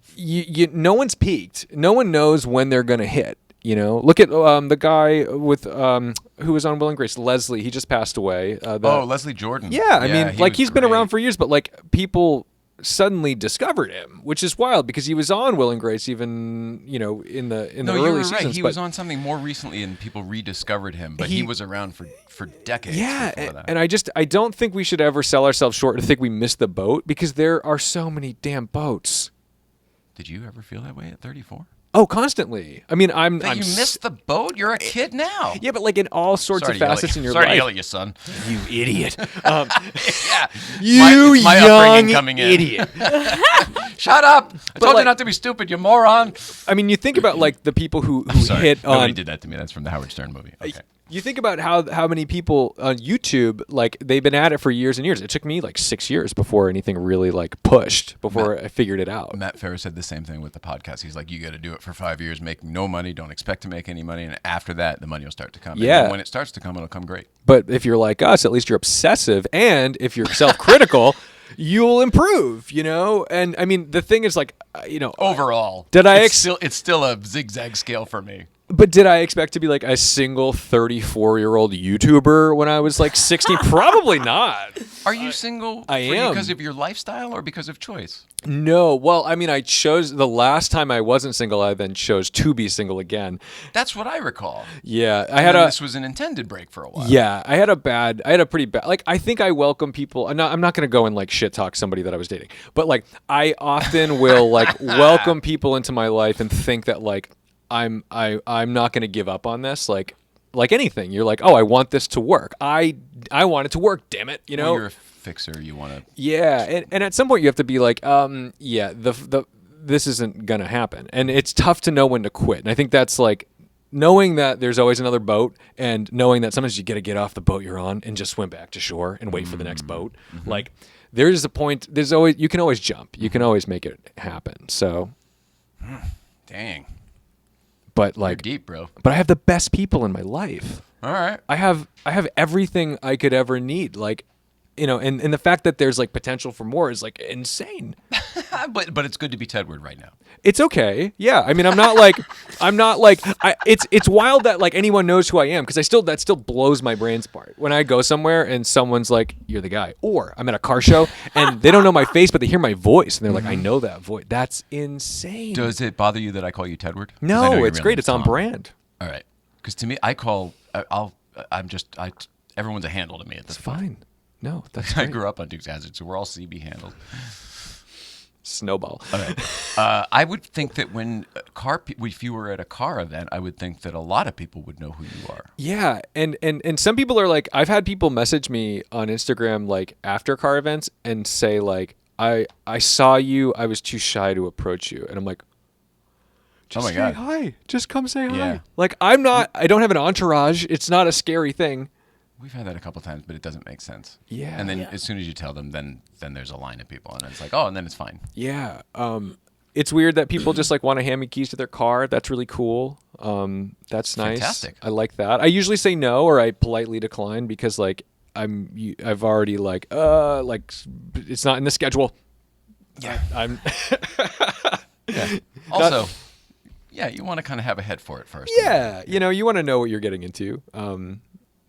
no one's peaked. No one knows when they're going to hit, Look at the guy with... who was on Will and Grace, Leslie. He just passed away. Leslie Jordan. Yeah, I mean, like, he's been great. around for years, but, like, people... suddenly discovered him, which is wild because he was on Will and Grace even in the early seasons. Right. He was on something more recently and people rediscovered him, but he was around for decades. Yeah, before that. and I don't think we should ever sell ourselves short to think we missed the boat because there are so many damn boats. Did you ever feel that way at 34? Oh, constantly. I mean, I'm you missed the boat? You're a kid now. Yeah, but like in all sorts of facets in your life. life. Sorry to yell at you, son. You idiot. Yeah. You my young upbringing coming in. idiot. Shut up. I told you like- not to be stupid, you moron. I mean, you think about like the people who Sorry, hit on... nobody did that to me. That's from the Howard Stern movie. Okay. You think about how many people on YouTube, like, they've been at it for years and years. It took me, like, 6 years before anything really, like, pushed, before I figured it out. Matt Ferris said the same thing with the podcast. He's like, you got to do it for 5 years, make no money, don't expect to make any money, and after that, the money will start to come. Yeah. And when it starts to come, it'll come great. But if you're like us, at least you're obsessive, and if you're self-critical, you'll improve, And, I mean, the thing is, like, Overall, Did I it's still a zigzag scale for me. But did I expect to be like a single 34-year-old YouTuber when I was like 16? Probably not. Are you single I am. because of your lifestyle or because of choice? No. Well, I mean, I chose the last time I wasn't single, I then chose to be single again. That's what I recall. Yeah. This was an intended break for a while. Yeah. I had a pretty bad, like, I think I welcome people. I'm not going to go and like shit talk somebody that I was dating, but like, I often will like welcome people into my life and think that like, I'm not going to give up on this. Like anything, you're like, oh, I want this to work. I want it to work. Damn it, Well, you're a fixer. You want to. Yeah, and at some point you have to be like, this isn't gonna happen, and it's tough to know when to quit. And I think that's like knowing that there's always another boat, and knowing that sometimes you got to get off the boat you're on and just swim back to shore and wait for the next boat. Mm-hmm. Like there's a point. You can always jump. You can always make it happen. So, Dang. But like You're deep, bro. But I have the best people in my life. All right. I have everything I could ever need. Like, and the fact that there's like potential for more is like insane. but it's good to be Tedward right now. It's okay. Yeah. I mean, I'm not like it's wild that like anyone knows who I am because that still blows my brains apart. When I go somewhere and someone's like, "You're the guy," or I'm at a car show and they don't know my face but they hear my voice and they're like, "I know that voice." That's insane. Does it bother you that I call you Tedward? 'Cause I know No, your it's real great. name's It's on Tom. brand. All right. Because to me, everyone's a handle to me at this It's point. fine. No, that's I great. grew up on Dukes Hazzard, so we're all CB handles. Snowball. All right. I would think that if you were at a car event, I would think that a lot of people would know who you are. Yeah, and some people are like, I've had people message me on Instagram like after car events and say like, I saw you, I was too shy to approach you, and I'm like, just my say God. hi, just come say hi. Yeah. Like I don't have an entourage. It's not a scary thing. We've had that a couple times, but it doesn't make sense. Yeah. And then as soon as you tell them, then there's a line of people, and it's like, oh, and then it's fine. Yeah. It's weird that people just like want to hand me keys to their car. That's really cool. That's nice. Fantastic. I like that. I usually say no or I politely decline because like I've already like it's not in the schedule. Yeah. I'm Yeah. Also, you want to kind of have a head for it first. Yeah, you want to know what you're getting into.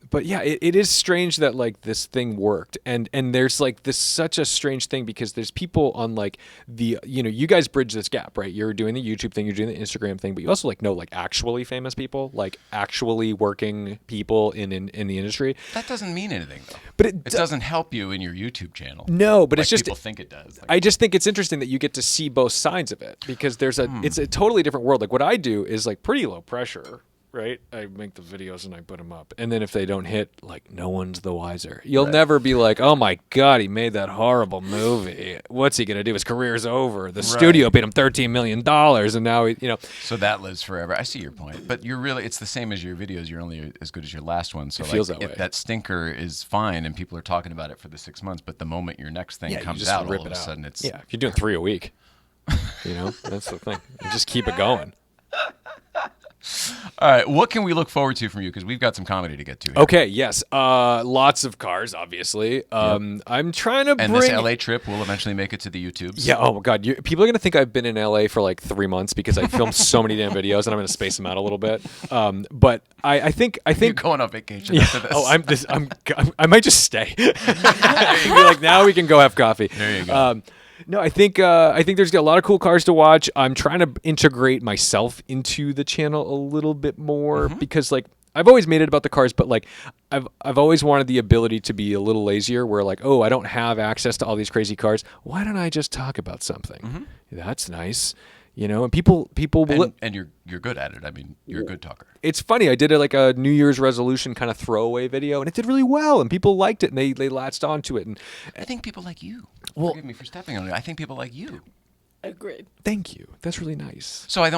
But yeah, it is strange that like this thing worked, and there's like this such a strange thing because there's people on like the you guys bridge this gap, right? You're doing the YouTube thing, you're doing the Instagram thing, but you also like know like actually famous people, like actually working people in the industry. That doesn't mean anything though. But it doesn't help you in your YouTube channel. No, but like it's just people think it does. Like, I just think it's interesting that you get to see both sides of it because it's a totally different world. Like what I do is like pretty low pressure. right? I make the videos and I put them up. And then if they don't hit, like, no one's the wiser. You'll never be like, oh my God, he made that horrible movie. What's he going to do? His career's over. The studio paid him $13 million and now he, So that lives forever. I see your point. But it's the same as your videos. You're only as good as your last one. So it feels that way. That stinker is fine and people are talking about it for the 6 months. But the moment your next thing comes out, all of a sudden it's... Yeah, if you're doing 3 a week, that's the thing. You just keep it going. All right, what can we look forward to from you? Because we've got some comedy to get to here. Okay, yes. Lots of cars, obviously. I'm trying to And bring... this LA trip will eventually make it to the YouTubes. Yeah, oh my God. People are going to think I've been in LA for like 3 months because I filmed so many damn videos, and I'm going to space them out a little bit. But I think... You're going on vacation after this. Oh, I might just stay. Be like, now we can go have coffee. There you go. No, I think there's a lot of cool cars to watch. I'm trying to integrate myself into the channel a little bit more because like I've always made it about the cars, but like I've always wanted the ability to be a little lazier where like, oh, I don't have access to all these crazy cars. Why don't I just talk about something? That's nice. And people And you're good at it. I mean, you're a good talker. It's funny. I did a New Year's resolution kind of throwaway video, and it did really well, and people liked it, and they latched onto it. And I think people like you. Well, forgive me for stepping on it. I think people like you. Agreed. Thank you. That's really nice. So I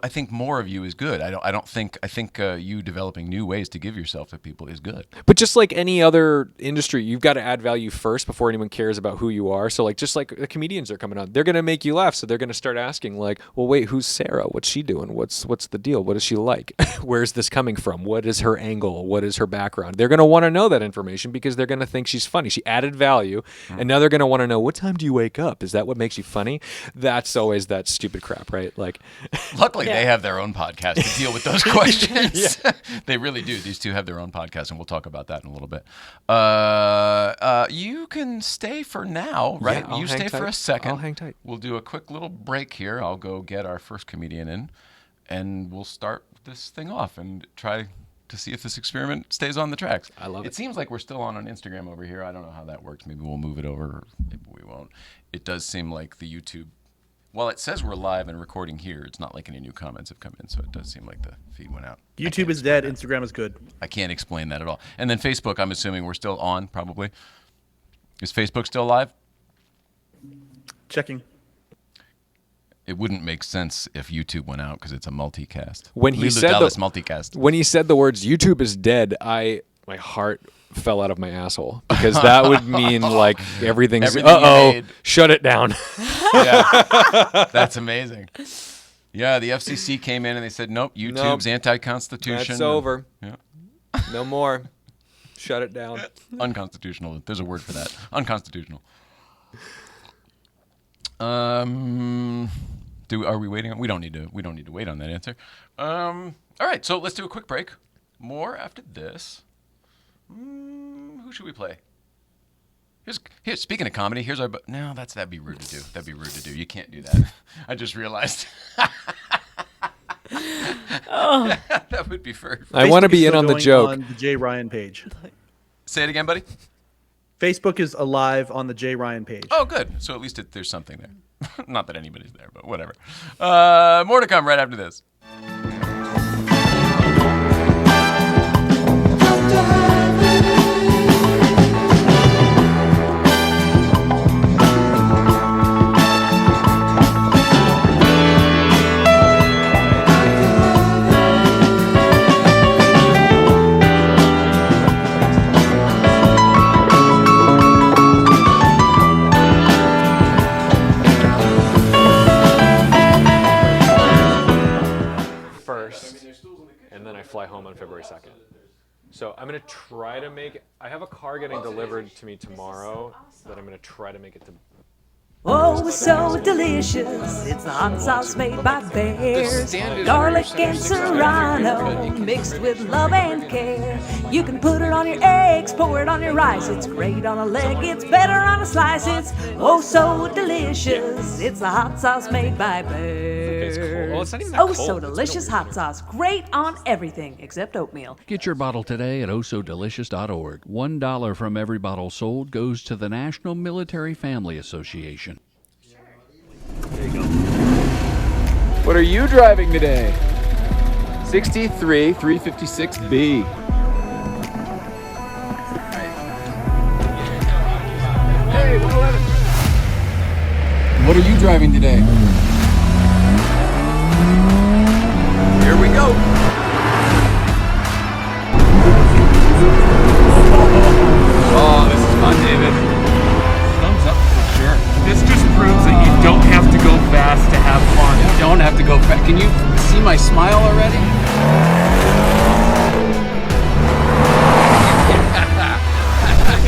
think more of you is good. I think you developing new ways to give yourself to people is good. But just like any other industry, you've got to add value first before anyone cares about who you are. So like just like the comedians are coming on, they're gonna make you laugh. So they're gonna start asking like, well, wait, who's Sarah? What's she doing? What's the deal? What is she like? Where's this coming from? What is her angle? What is her background? They're gonna want to know that information because they're gonna think she's funny. She added value, and now they're gonna want to know what time do you wake up? Is that what makes you funny? That's always that stupid crap, right? Like, luckily they have their own podcast to deal with those questions. They really do. These two have their own podcast, and we'll talk about that in a little bit. You can stay for now, right? Yeah, you stay for a second. I'll hang tight. We'll do a quick little break here. I'll go get our first comedian in, and we'll start this thing off and try to see if this experiment stays on the tracks. I love it. It seems like we're still on Instagram over here. I don't know how that works. Maybe we'll move it over, or maybe we won't. It does seem like the YouTube... While it says we're live and recording here, it's not like any new comments have come in, so it does seem like the feed went out. YouTube is dead. Instagram is good. I can't explain that at all. And then Facebook, I'm assuming we're still on, probably. Is Facebook still live? Checking. It wouldn't make sense if YouTube went out because it's a multicast. When he said multicast. When he said the words "YouTube is dead," my heart fell out of my asshole because that would mean like everything's Everything you made. Shut it down. Yeah, that's amazing. Yeah, the FCC came in and they said, nope, YouTube's anti-constitution. That's over. Yeah. No more. Shut it down. Unconstitutional. There's a word for that. Unconstitutional. Are we waiting? We don't need to wait on that answer. All right, so let's do a quick break. More after this. Who should we play? Here's speaking of comedy, here's our... No, that'd be rude to do. That'd be rude to do. You can't do that. I just realized. That would be fair. I want to be in on the joke. On the Jay Ryan page. Say it again, buddy. Facebook is alive on the Jay Ryan page. Oh, good. So at least there's something there. Not that anybody's there, but whatever. More to come right after this. And then I fly home on February 2nd. So I'm going to try to make... I have a car getting delivered to me tomorrow that I'm going to try to make it to... Oh, so delicious. It's the hot sauce made by bears. Garlic and serrano mixed with love and care. You can put it on your eggs, pour it on your rice. It's great on a leg, it's better on a slice. It's oh so delicious. It's the hot sauce made by bears. It's cold. Well, it's not even that Oh, cold. so It's delicious kinda weird. hot sauce. Great on everything except oatmeal. Get your bottle today at ohsodelicious.org. $1 from every bottle sold goes to the National Military Family Association. What are you driving today? 63 356B. Hey, 111. What are you driving today? Here we go. Oh, this is fun, David. Thumbs up for sure. This just proves that you don't have to go fast to have fun. You don't have to go fast. Can you see my smile already?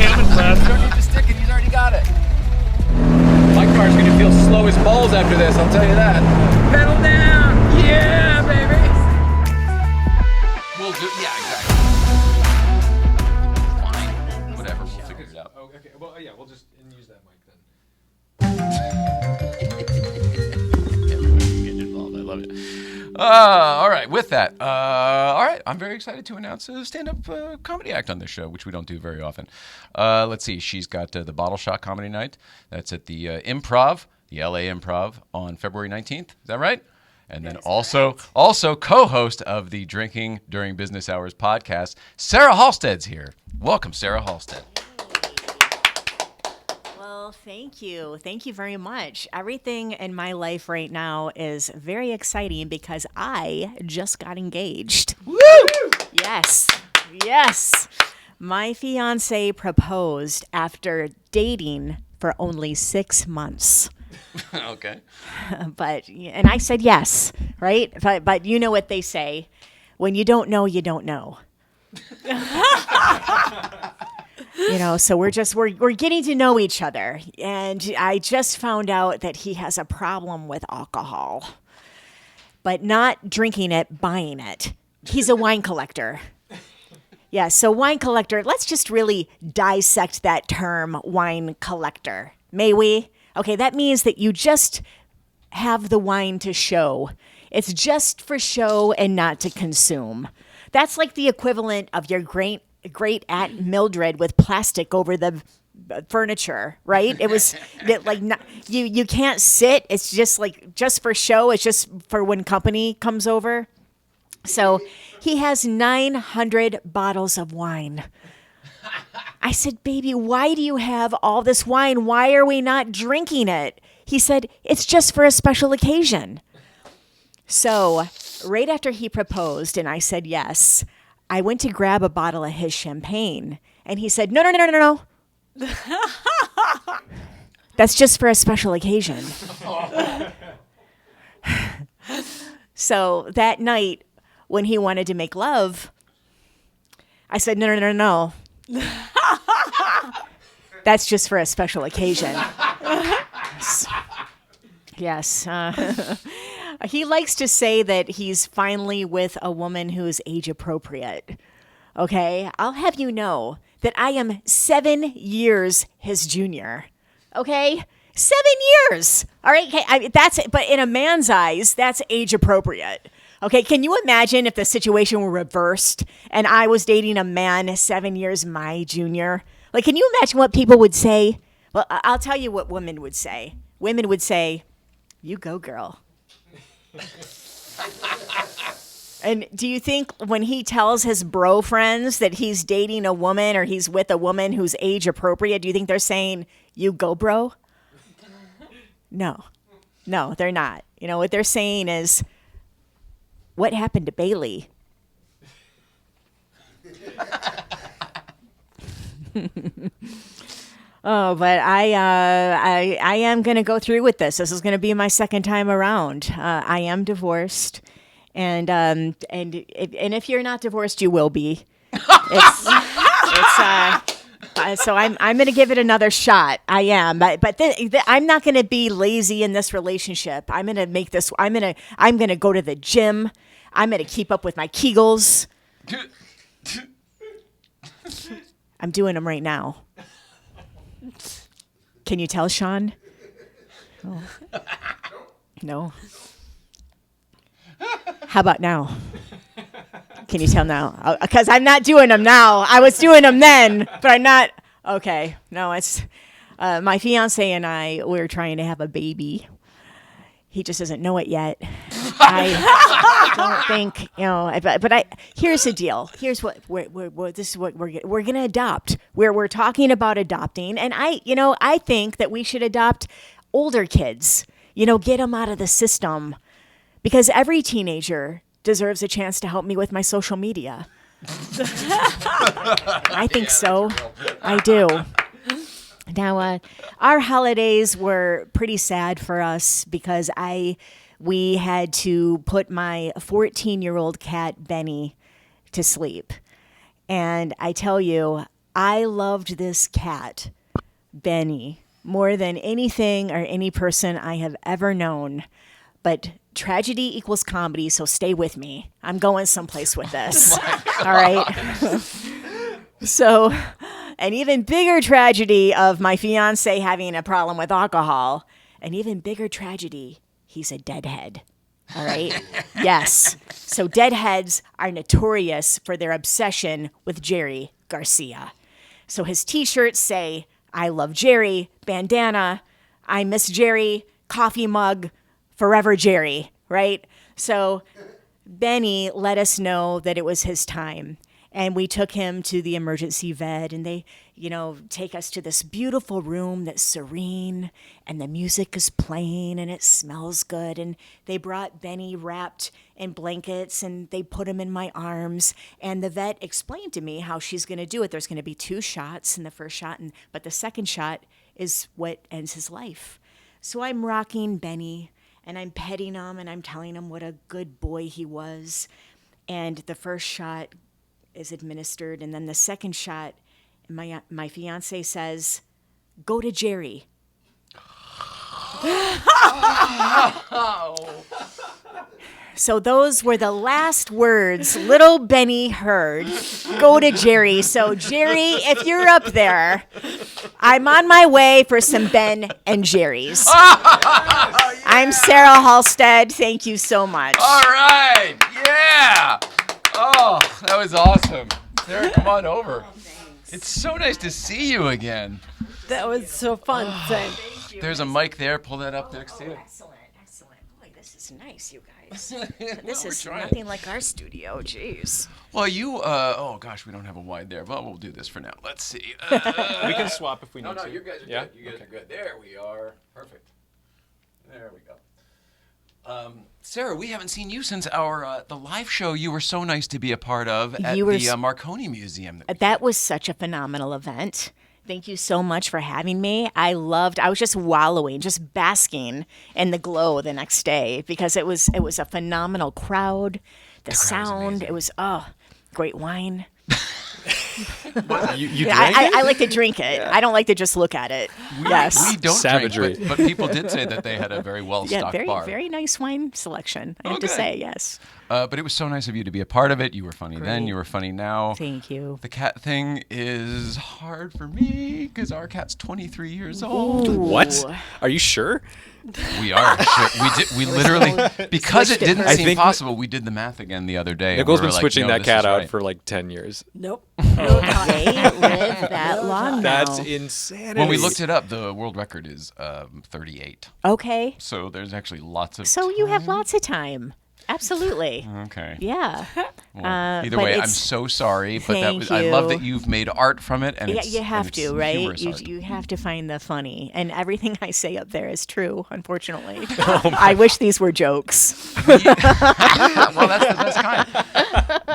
Haven't left. You don't need to stick it. He's already got it. My car's gonna feel slow as balls after this. I'll tell you that. Pedal down. Yeah, baby. We'll do. Yeah, exactly. Fine. Whatever. We'll figure it out. Oh, okay. Well, yeah, we'll just use that mic then. Getting involved. I love it. All right. With that, all right. I'm very excited to announce a stand-up comedy act on this show, which we don't do very often. Let's see. She's got the Bottle Shot Comedy Night. That's at the Improv, the LA Improv, on February 19th. Is that right? And then also co-host of the Drinking During Business Hours podcast, Sarah Halstead's here. Welcome, Sarah Halstead. Well, thank you. Thank you very much. Everything in my life right now is very exciting because I just got engaged. Woo! Yes. Yes. My fiance proposed after dating for only 6 months. Okay. And I said yes, right? But you know what they say. When you don't know, you don't know. So we're getting to know each other. And I just found out that he has a problem with alcohol, but not drinking it, buying it. He's a wine collector. Yeah, so wine collector, let's just really dissect that term, wine collector. May we? Okay, that means that you just have the wine to show. It's just for show and not to consume. That's like the equivalent of your great Aunt Mildred with plastic over the furniture, right? It was like not, you can't sit. It's just for show. It's just for when company comes over. So he has 900 bottles of wine. I said, baby, why do you have all this wine? Why are we not drinking it? He said, it's just for a special occasion. So right after he proposed and I said yes, I went to grab a bottle of his champagne. And he said, no. That's just for a special occasion. So that night, when he wanted to make love, I said, no. That's just for a special occasion. Yes. He likes to say that he's finally with a woman who's age appropriate. Okay? I'll have you know that I am 7 years his junior. Okay? 7 years. All right? Okay, but in a man's eyes, that's age appropriate. Okay, can you imagine if the situation were reversed and I was dating a man 7 years my junior? Like, can you imagine what people would say? Well, I'll tell you what women would say. Women would say, you go, girl. And do you think when he tells his bro friends that he's dating a woman or he's with a woman who's age appropriate, do you think they're saying, you go, bro? No, they're not. You know, what they're saying is, what happened to Bailey? Oh, but I am going to go through with this. This is going to be my second time around. I am divorced, and if you're not divorced, you will be. So I'm going to give it another shot. I am, but I'm not going to be lazy in this relationship. I'm going to make this. I'm going to go to the gym. I'm going to keep up with my Kegels. I'm doing them right now. Can you tell, Sean? Oh. No. How about now? Can you tell now? Because I'm not doing them now. I was doing them then, but I'm not. Okay. No, it's my fiance and I, we're trying to have a baby. He just doesn't know it yet. I don't think, but here's the deal. Here's what this is what we're going to adopt. We're talking about adopting, and I think that we should adopt older kids. Get them out of the system, because every teenager deserves a chance to help me with my social media. I think so. I do. Now, our holidays were pretty sad for us because we had to put my 14-year-old cat, Benny, to sleep. And I tell you, I loved this cat, Benny, more than anything or any person I have ever known. But tragedy equals comedy, so stay with me. I'm going someplace with this. All right? So, an even bigger tragedy of my fiance having a problem with alcohol, an even bigger tragedy, he's a deadhead. All right? Yes. So deadheads are notorious for their obsession with Jerry Garcia. So his T-shirts say, "I love Jerry," bandana, "I miss Jerry," coffee mug, "Forever Jerry," right? So Benny let us know that it was his time. And we took him to the emergency vet, and they, take us to this beautiful room that's serene, and the music is playing, and it smells good. And they brought Benny wrapped in blankets, and they put him in my arms. And the vet explained to me how she's going to do it. There's going to be 2 shots in the first shot, but the second shot is what ends his life. So I'm rocking Benny, and I'm petting him, and I'm telling him what a good boy he was. And the first shot is administered, and then the second shot, my fiance says, "Go to Jerry." So those were the last words little Benny heard. Go to Jerry. So Jerry, if you're up there, I'm on my way for some Ben and Jerry's. I'm Sarah Halstead. Thank you so much. All right. Yeah. Oh, that was awesome. Sarah, come on over. It's so nice to see you again. That was so fun. There's a mic there. Pull that up next to you. Excellent. Boy, this is nice, you guys. This is nothing like our studio. Jeez. Well, oh gosh, we don't have a wide there, but we'll do this for now. Let's see. We can swap if we need to. No, you guys are good. You guys are good. There we are. Perfect. There we go. Sarah, we haven't seen you since the live show you were so nice to be a part of at the Marconi Museum. That was such a phenomenal event. Thank you so much for having me. I was just wallowing, just basking in the glow the next day because it was a phenomenal crowd. The sound, it was great wine. You drank I like to drink it. Yeah. I don't like to just look at it. We don't Savagery. drink, but people did say that they had a very well-stocked bar. Very nice wine selection, I have to say, yes. But it was so nice of you to be a part of it. You were funny then, you were funny now. Thank you. The cat thing is hard for me because our cat's 23 years old. Ooh. What? Are you sure? We are. We literally, because it didn't seem possible, we did the math again the other day. Nicole's been switching that cat out for like 10 years. Nope. They live that long now. That's insanity. When we looked it up, the world record is 38. Okay. So there's actually lots of So you have lots of time. Absolutely. Okay. Yeah. Well, either way, I'm so sorry, but I love that you've made art from it, and you have to, right? You You have to find the funny, and everything I say up there is true. Unfortunately, I wish these were jokes. Well, that's the best kind.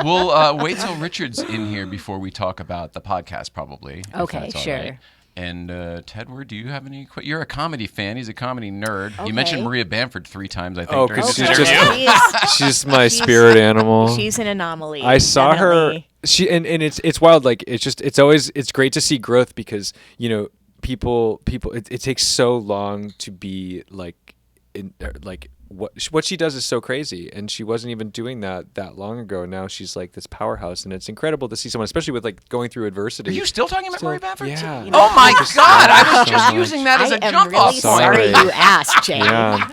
We'll wait till Richard's in here before we talk about the podcast, probably. Okay, sure. Right. And Tedward, do you have any? You're a comedy fan. He's a comedy nerd. Okay. You mentioned Maria Bamford 3 times, I think. Oh, because she's my spirit animal. She's an anomaly. I saw definitely. her. And it's wild. Like it's great to see growth because people. It takes so long to be what she does is so crazy, and she wasn't even doing that long ago. Now she's like this powerhouse, and it's incredible to see someone, especially with like going through adversity. Are you still talking about Maria Bamford? Yeah. Oh my God! I was just using that as a jump really off point. sorry you asked, Jane. Yeah.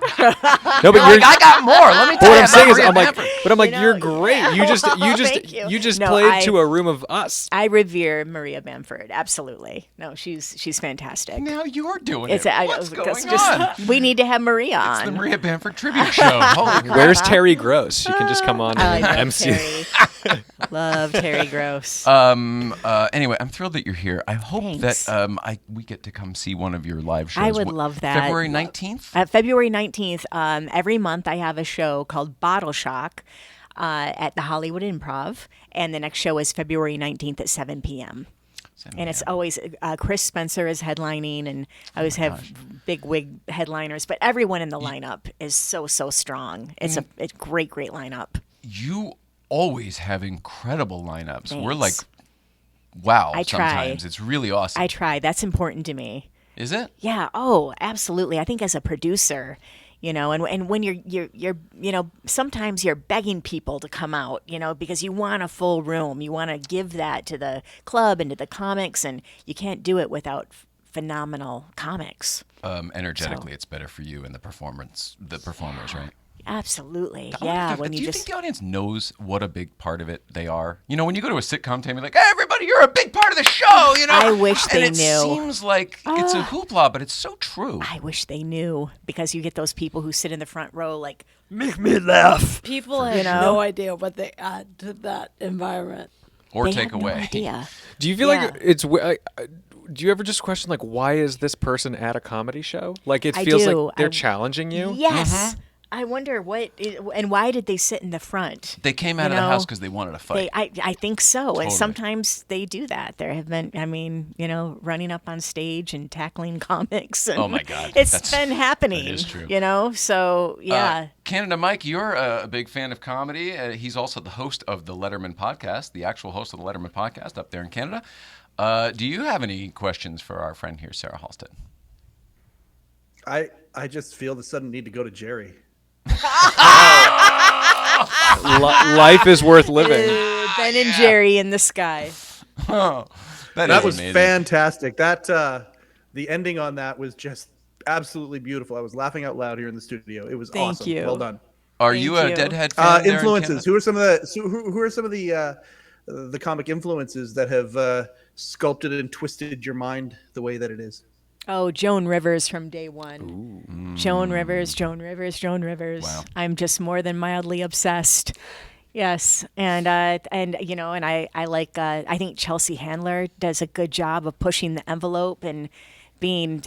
No, but I got more. Let me tell what you I'm about saying is, Maria I'm like, Bamford. but I'm like, You know, you're great. You just Thank you. No, played to a room of us. I revere Maria Bamford. Absolutely. No, she's fantastic. Now you're doing It's it. What's going on? We need to have Maria It's on. the Maria Bamford tribute show. Holy crap. Where's Terry Gross? She can just come on and MC. Terry. Love Terry Gross. Anyway, I'm thrilled that you're here. I hope Thanks. that we get to come see one of your live shows. I would love that. February 19th? February 19th, every month I have a show called Bottle Shock at the Hollywood Improv. And the next show is February 19th at 7 p.m. And it's always Chris Spencer is headlining, and I always have big wig headliners. But everyone in the lineup is so strong. It's a great lineup. You always have incredible lineups. Thanks. We're like, wow, I try. sometimes. It's really awesome. I try. That's important to me. Is it? Yeah. Oh, absolutely. I think as a producer, and when you're sometimes you're begging people to come out, because you want a full room. You want to give that to the club and to the comics, and you can't do it without phenomenal comics. Energetically, it's better for you and the performers, right? Absolutely. I Yeah. wonder, do you think the audience knows what a big part of it they are? When you go to a sitcom team, you're like, hey, everybody, you're a big part of the show, I wish they and knew. It seems like it's a hoopla, but it's so true. I wish they knew, because you get those people who sit in the front row like, make me laugh. People have no idea what they add to that environment. Or They take have away. No idea. Do you feel like it's? Do you ever just question like, why is this person at a comedy show? Like it I feels do. like they're challenging you. Yes. I wonder and why did they sit in the front? They came out of the house because they wanted to fight. I think so. Totally. And sometimes they do that. There have been, running up on stage and tackling comics. And Oh, my God. It's been happening. That is true. So, yeah. Canada Mike, you're a big fan of comedy. He's also the host of the Letterman podcast, the actual host of the Letterman podcast up there in Canada. Do you have any questions for our friend here, Sarah Halstead? I just feel the sudden need to go to Jerry. Life is worth living. Ben and Jerry in the sky. Oh, that was amazing. fantastic. That the ending on that was just absolutely beautiful. I was laughing out loud here in the studio. It was Thank awesome. you. Well done. Are you a Deadhead fan? there in Influences. Canada? Who are some of the comic influences that have sculpted and twisted your mind the way that it is? Oh, Joan Rivers from day one. Joan Rivers. Wow. I'm just more than mildly obsessed. Yes, and I like. I think Chelsea Handler does a good job of pushing the envelope and being,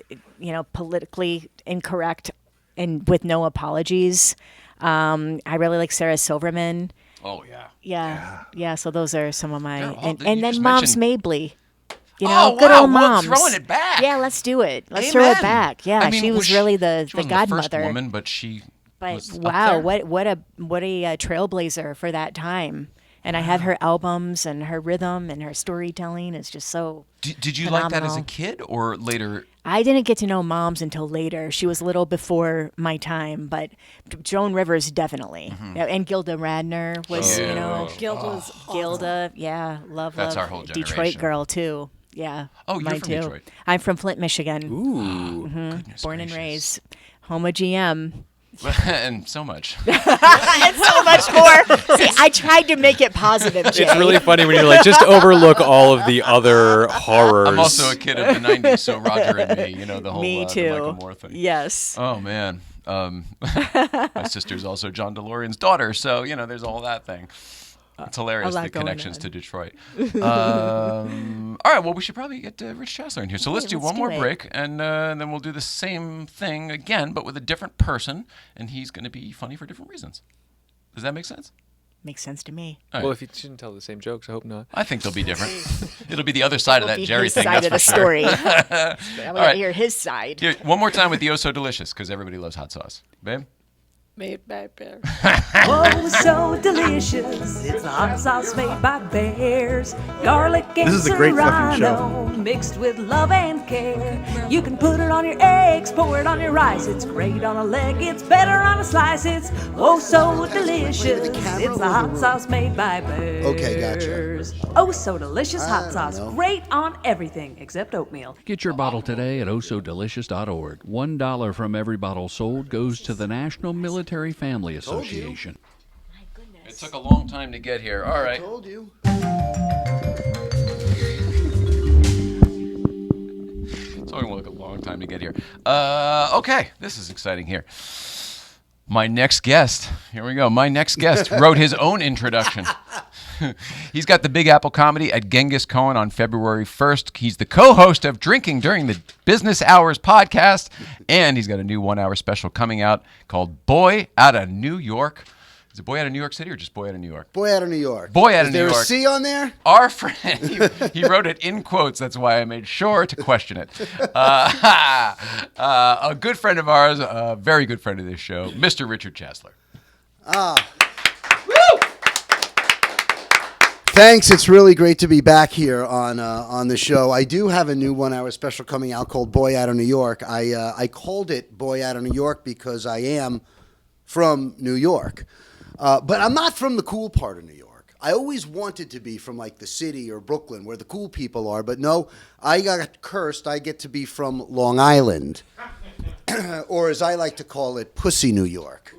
politically incorrect and with no apologies. I really like Sarah Silverman. Oh, yeah. Yeah. So those are some of my Girl, and you then just Moms mentioned- Mabley. Oh, good wow, old well, moms. throwing it back. Yeah, let's do it. Let's throw it Amen. back. Yeah, I mean, she was really the she wasn't godmother. the first woman, but she But was up wow, there. what a trailblazer for that time. And I have her albums and her rhythm and her storytelling is just so Did you like that as a phenomenal. kid or later? I didn't get to know Moms until later. She was a little before my time, but Joan Rivers definitely. Mm-hmm. Yeah, and Gilda Radner was, Gilda's Gilda, yeah, love. That's our whole Detroit generation. girl too. Yeah. Oh, you're mine from too. Detroit. I'm from Flint, Michigan. Ooh. Goodness Born and gracious. raised. Home of GM. And so much. And so much more. See, I tried to make it positive, Jay. It's really funny when you're like, just overlook all of the other horrors. I'm also a kid of the 90s, so Roger and me, the whole Me the too. Michael Moore thing. Yes. Oh, man. My sister's also John DeLorean's daughter, so, there's all that thing. It's hilarious, lot the going connections on. to Detroit. All right, well, we should probably get Rich Chasler in here. So let's do let's one do more it. break, and then we'll do the same thing again, but with a different person, and he's going to be funny for different reasons. Does that make sense? Makes sense to me. All right. Well, if you shouldn't tell the same jokes, I hope not. I think they'll be different. It'll be the other side of that Be Jerry his thing, side that's of the for sure. story. I want right. to hear his side. Here, one more time with the Oh So Delicious, because everybody loves hot sauce. Babe? made by bear. Oh, so delicious. It's a hot sauce made by bears. Garlic and This is a great fucking show. serrano mixed with love and care. You can put it on your eggs, pour it on your rice. It's great on a leg, it's better on a slice. It's oh so delicious. It's a hot sauce made by bears. Okay, gotcha. Oh, so delicious hot sauce. Great on everything except oatmeal. Get your bottle today at ohsodelicious.org. $1 from every bottle sold goes to the National Military Family Association. It took a long time to get here. All right. Told you. It's only took a long time to get here. Okay, this is exciting here. My next guest, here we go. My next guest wrote his own introduction. He's got the Big Apple comedy at Genghis Cohen on February 1st. He's the co-host of Drinking During the Business Hours podcast, and he's got a new 1-hour special coming out called Boy Out of New York. Is it Boy Out of New York City or just Boy Out of New York? Boy Out of New York. Boy Out of New Is York. there a C on there? Our friend, he wrote it in quotes. That's why I made sure to question it. A good friend of ours, a very good friend of this show, Mr. Richard Chasler. Thanks. It's really great to be back here on the show. I do have a new 1-hour special coming out called Boy Out of New York. I called it Boy Out of New York because I am from New York. But I'm not from the cool part of New York. I always wanted to be from like the city or Brooklyn where the cool people are. But no, I got cursed. I get to be from Long Island. Or as I like to call it, Pussy New York.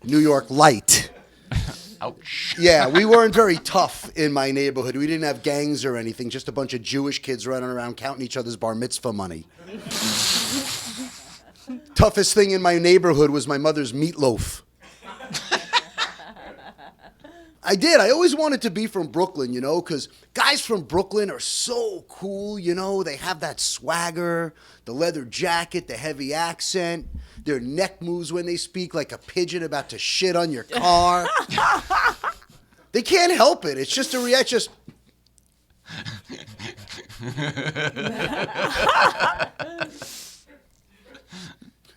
New York Light. Ouch. Yeah, we weren't very tough in my neighborhood. We didn't have gangs or anything, just a bunch of Jewish kids running around counting each other's bar mitzvah money. Toughest thing in my neighborhood was my mother's meatloaf. I did. I always wanted to be from Brooklyn, you know, because guys from Brooklyn are so cool, you know. They have that swagger, the leather jacket, the heavy accent. Their neck moves when they speak like a pigeon about to shit on your car. They can't help it. It's just a reaction.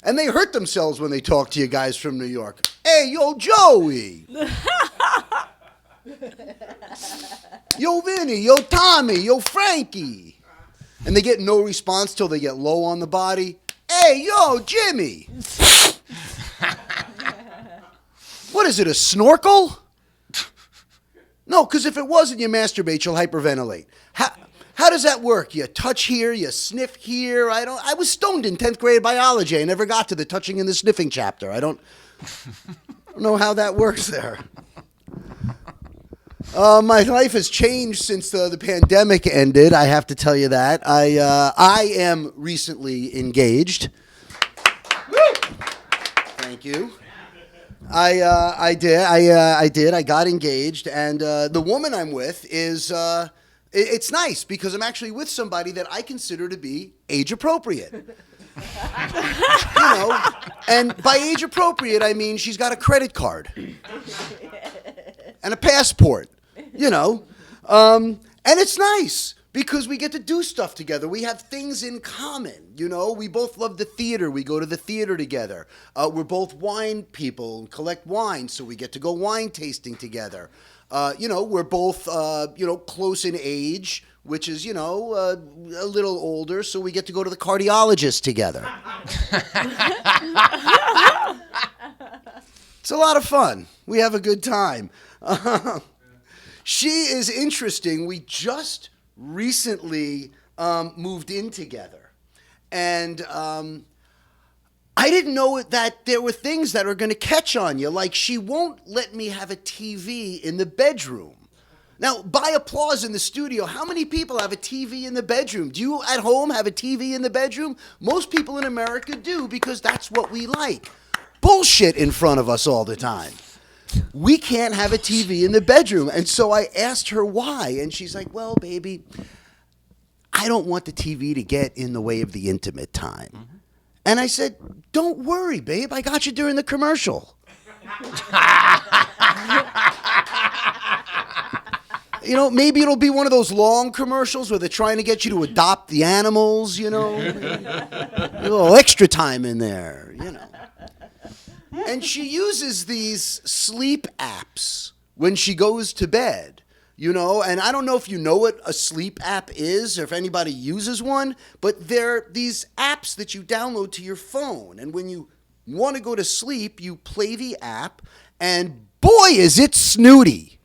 And they hurt themselves when they talk to you guys from New York. Hey, yo, Joey. Yo, Vinny. Yo, Tommy. Yo, Frankie. And they get no response till they get low on the body. Hey, yo, Jimmy. What is it, a snorkel? No, because if it wasn't, you masturbate, you'll hyperventilate. How does that work? You touch here, you sniff here. I was stoned in 10th grade biology. I never got to the touching and the sniffing chapter. I don't know how that works there. My life has changed since the pandemic ended. I have to tell you that. I am recently engaged. Thank you. I did. I got engaged, and the woman I'm with is. It's nice because I'm actually with somebody that I consider to be age appropriate. You know, and by age appropriate, I mean she's got a credit card and a passport, you know. And it's nice because we get to do stuff together. We have things in common, you know. We both love the theater. We go to the theater together. We're both wine people and collect wine, so we get to go wine tasting together. You know, we're both, close in age, which is, a little older, so we get to go to the cardiologist together. It's a lot of fun. We have a good time. She is interesting. We just recently moved in together. And I didn't know that there were things that are going to catch on you. Like, she won't let me have a TV in the bedroom. Now, by applause in the studio, how many people have a TV in the bedroom? Do you at home have a TV in the bedroom? Most people in America do because that's what we like. Bullshit in front of us all the time. We can't have a TV in the bedroom. And so I asked her why. And she's like, well, baby, I don't want the TV to get in the way of the intimate time. Mm-hmm. And I said, don't worry, babe. I got you during the commercial. You know, maybe it'll be one of those long commercials where they're trying to get you to adopt the animals, you know. A little extra time in there, you know. And she uses these sleep apps when she goes to bed. You know, and I don't know if you know what a sleep app is or if anybody uses one, but they're these apps that you download to your phone. And when you want to go to sleep, you play the app, and boy, is it snooty.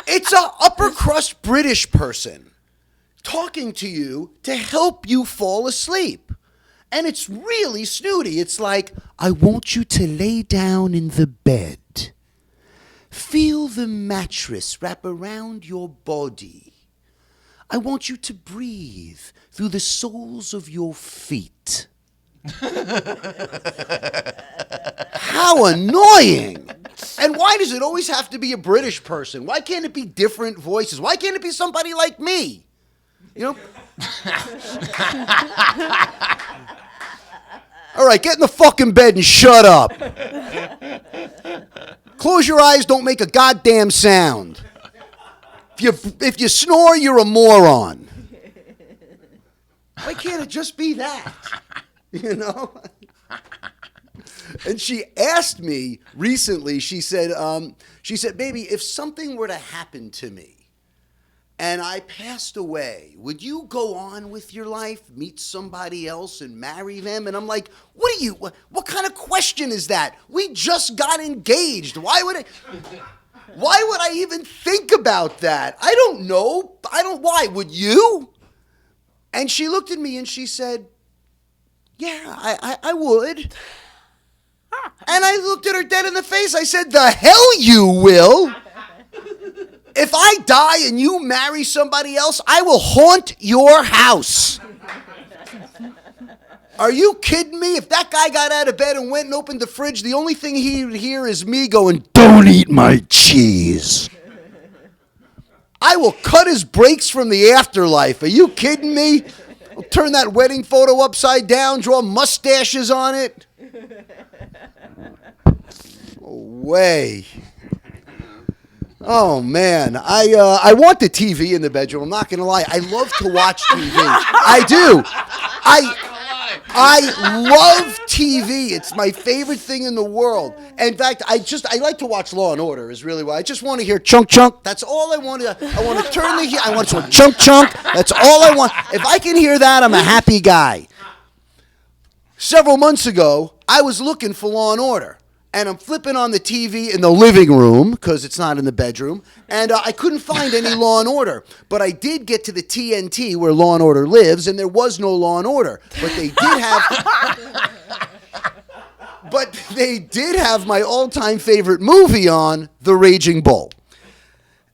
It's a upper crust British person talking to you to help you fall asleep. And it's really snooty. It's like, I want you to lay down in the bed. Feel the mattress wrap around your body. I want you to breathe through the soles of your feet. How annoying. And why does it always have to be a British person? Why can't it be different voices? Why can't it be somebody like me? You know? All right, get in the fucking bed and shut up. Close your eyes, don't make a goddamn sound. If you snore, you're a moron. Why can't it just be that? You know? And she asked me recently, she said, baby, if something were to happen to me and I passed away, would you go on with your life, meet somebody else and marry them? And I'm like, what kind of question is that? We just got engaged. Why would I even think about that? I don't know. Why? Would you? And she looked at me and she said, yeah, I would. And I looked at her dead in the face. I said, the hell you will. If I die and you marry somebody else, I will haunt your house. Are you kidding me? If that guy got out of bed and went and opened the fridge, the only thing he would hear is me going, don't eat my cheese. I will cut his brakes from the afterlife. Are you kidding me? I'll turn that wedding photo upside down, draw mustaches on it. No way. Oh, man. I want the TV in the bedroom. I'm not going to lie. I love to watch TV. I do. I love TV. It's my favorite thing in the world. In fact, I like to watch Law and Order is really why. I just want to hear chunk chunk. That's all I want to. I want to turn the heat. I want to chunk chunk. That's all I want. If I can hear that, I'm a happy guy. Several months ago, I was looking for Law and Order. And I'm flipping on the TV in the living room, because it's not in the bedroom, and I couldn't find any Law and Order. But I did get to the TNT where Law and Order lives, and there was no Law and Order. But they did have my all-time favorite movie on, The Raging Bull.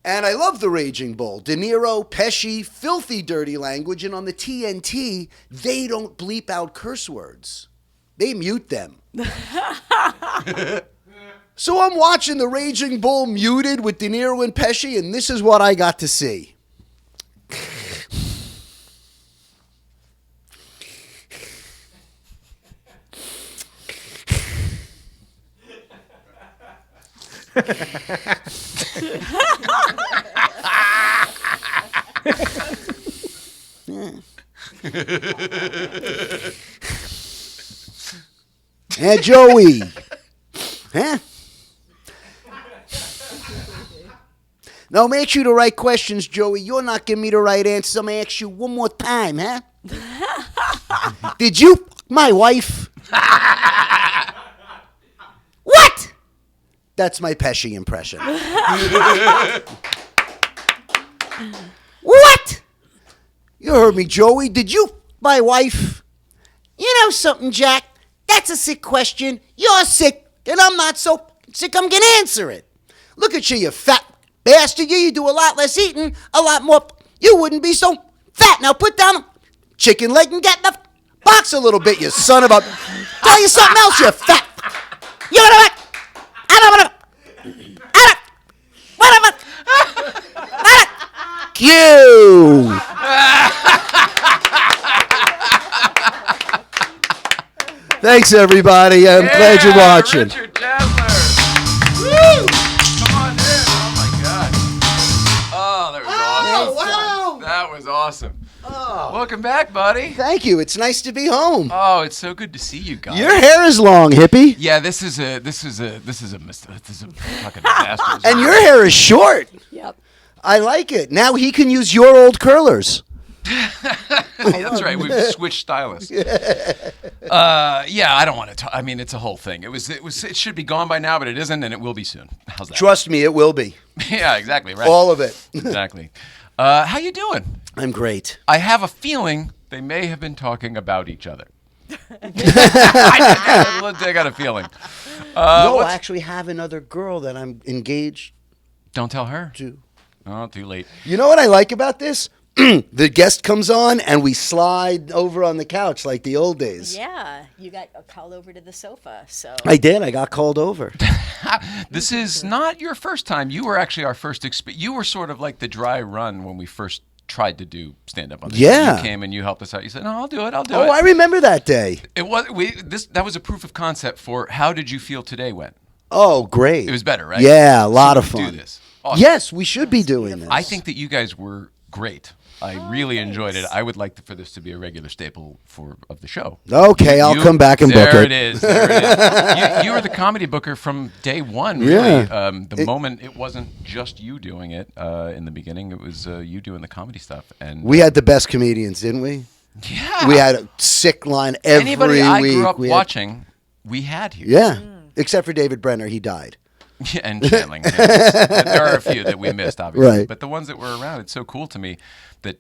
And I love The Raging Bull. De Niro, Pesci, filthy dirty language, and on the TNT, they don't bleep out curse words. They mute them. So I'm watching The Raging Bull muted with De Niro and Pesci, and this is what I got to see. Hey, Joey. Huh? Now, make you the right questions, Joey. You're not giving me the right answers. I'm going to ask you one more time, huh? Did you fuck my wife? What? That's my Pesci impression. What? You heard me, Joey. Did you fuck my wife? You know something, Jack? That's a sick question. You're sick, and I'm not so sick I'm going to answer it. Look at you fat bastard. You do a lot less eating, a lot more. You wouldn't be so fat. Now put down a chicken leg and get in the box a little bit, you son of a... Tell you something else, you fat... You know what? Cue. Thanks, everybody. I'm glad you're watching. Richard Chasler. Woo! Come on in. Oh, my God. Oh, that was awesome. Wow. That was awesome. Oh. Welcome back, buddy. Thank you. It's nice to be home. Oh, it's so good to see you guys. Your hair is long, hippie. Yeah, this is a fucking disaster. And your hair is short. Yep. I like it. Now he can use your old curlers. That's right. We've switched stylists. Yeah, I don't want to talk. I mean, it's a whole thing. It should be gone by now, but it isn't, and it will be soon. How's that? Trust me, it will be. Yeah, exactly. Right. All of it. Exactly. How you doing? I'm great. I have a feeling they may have been talking about each other. I got a feeling. No, I actually have another girl that I'm engaged Don't tell her. to. Oh, too late. You know what I like about this? the guest comes on and we slide over on the couch like the old days. Yeah, you got called over to the sofa. So I did. I got called over. This is not your first time. You were actually our first experience. You were sort of like the dry run when we first tried to do stand-up on the show. You came and you helped us out. You said, "No, I'll do it. I'll do it." Oh, I remember that day. It was that was a proof of concept for how did you feel today went? Oh, great. It was better, right? Yeah, a lot So of we fun. do this. Awesome. Yes, we should be doing this. I think that you guys were great. I really enjoyed it. I would like for this to be a regular staple of the show. Okay, I'll come back and book it. There it is. There it is. You were the comedy booker from day one, really. Yeah. The moment it wasn't just you doing it in the beginning, it was you doing the comedy stuff. And We had the best comedians, didn't we? Yeah. We had a sick line every Anybody I week. grew up We had- watching, we had here. Yeah, except for David Brenner. He died. Yeah, and Chandling. There are a few that we missed, obviously. Right. But the ones that were around, it's so cool to me that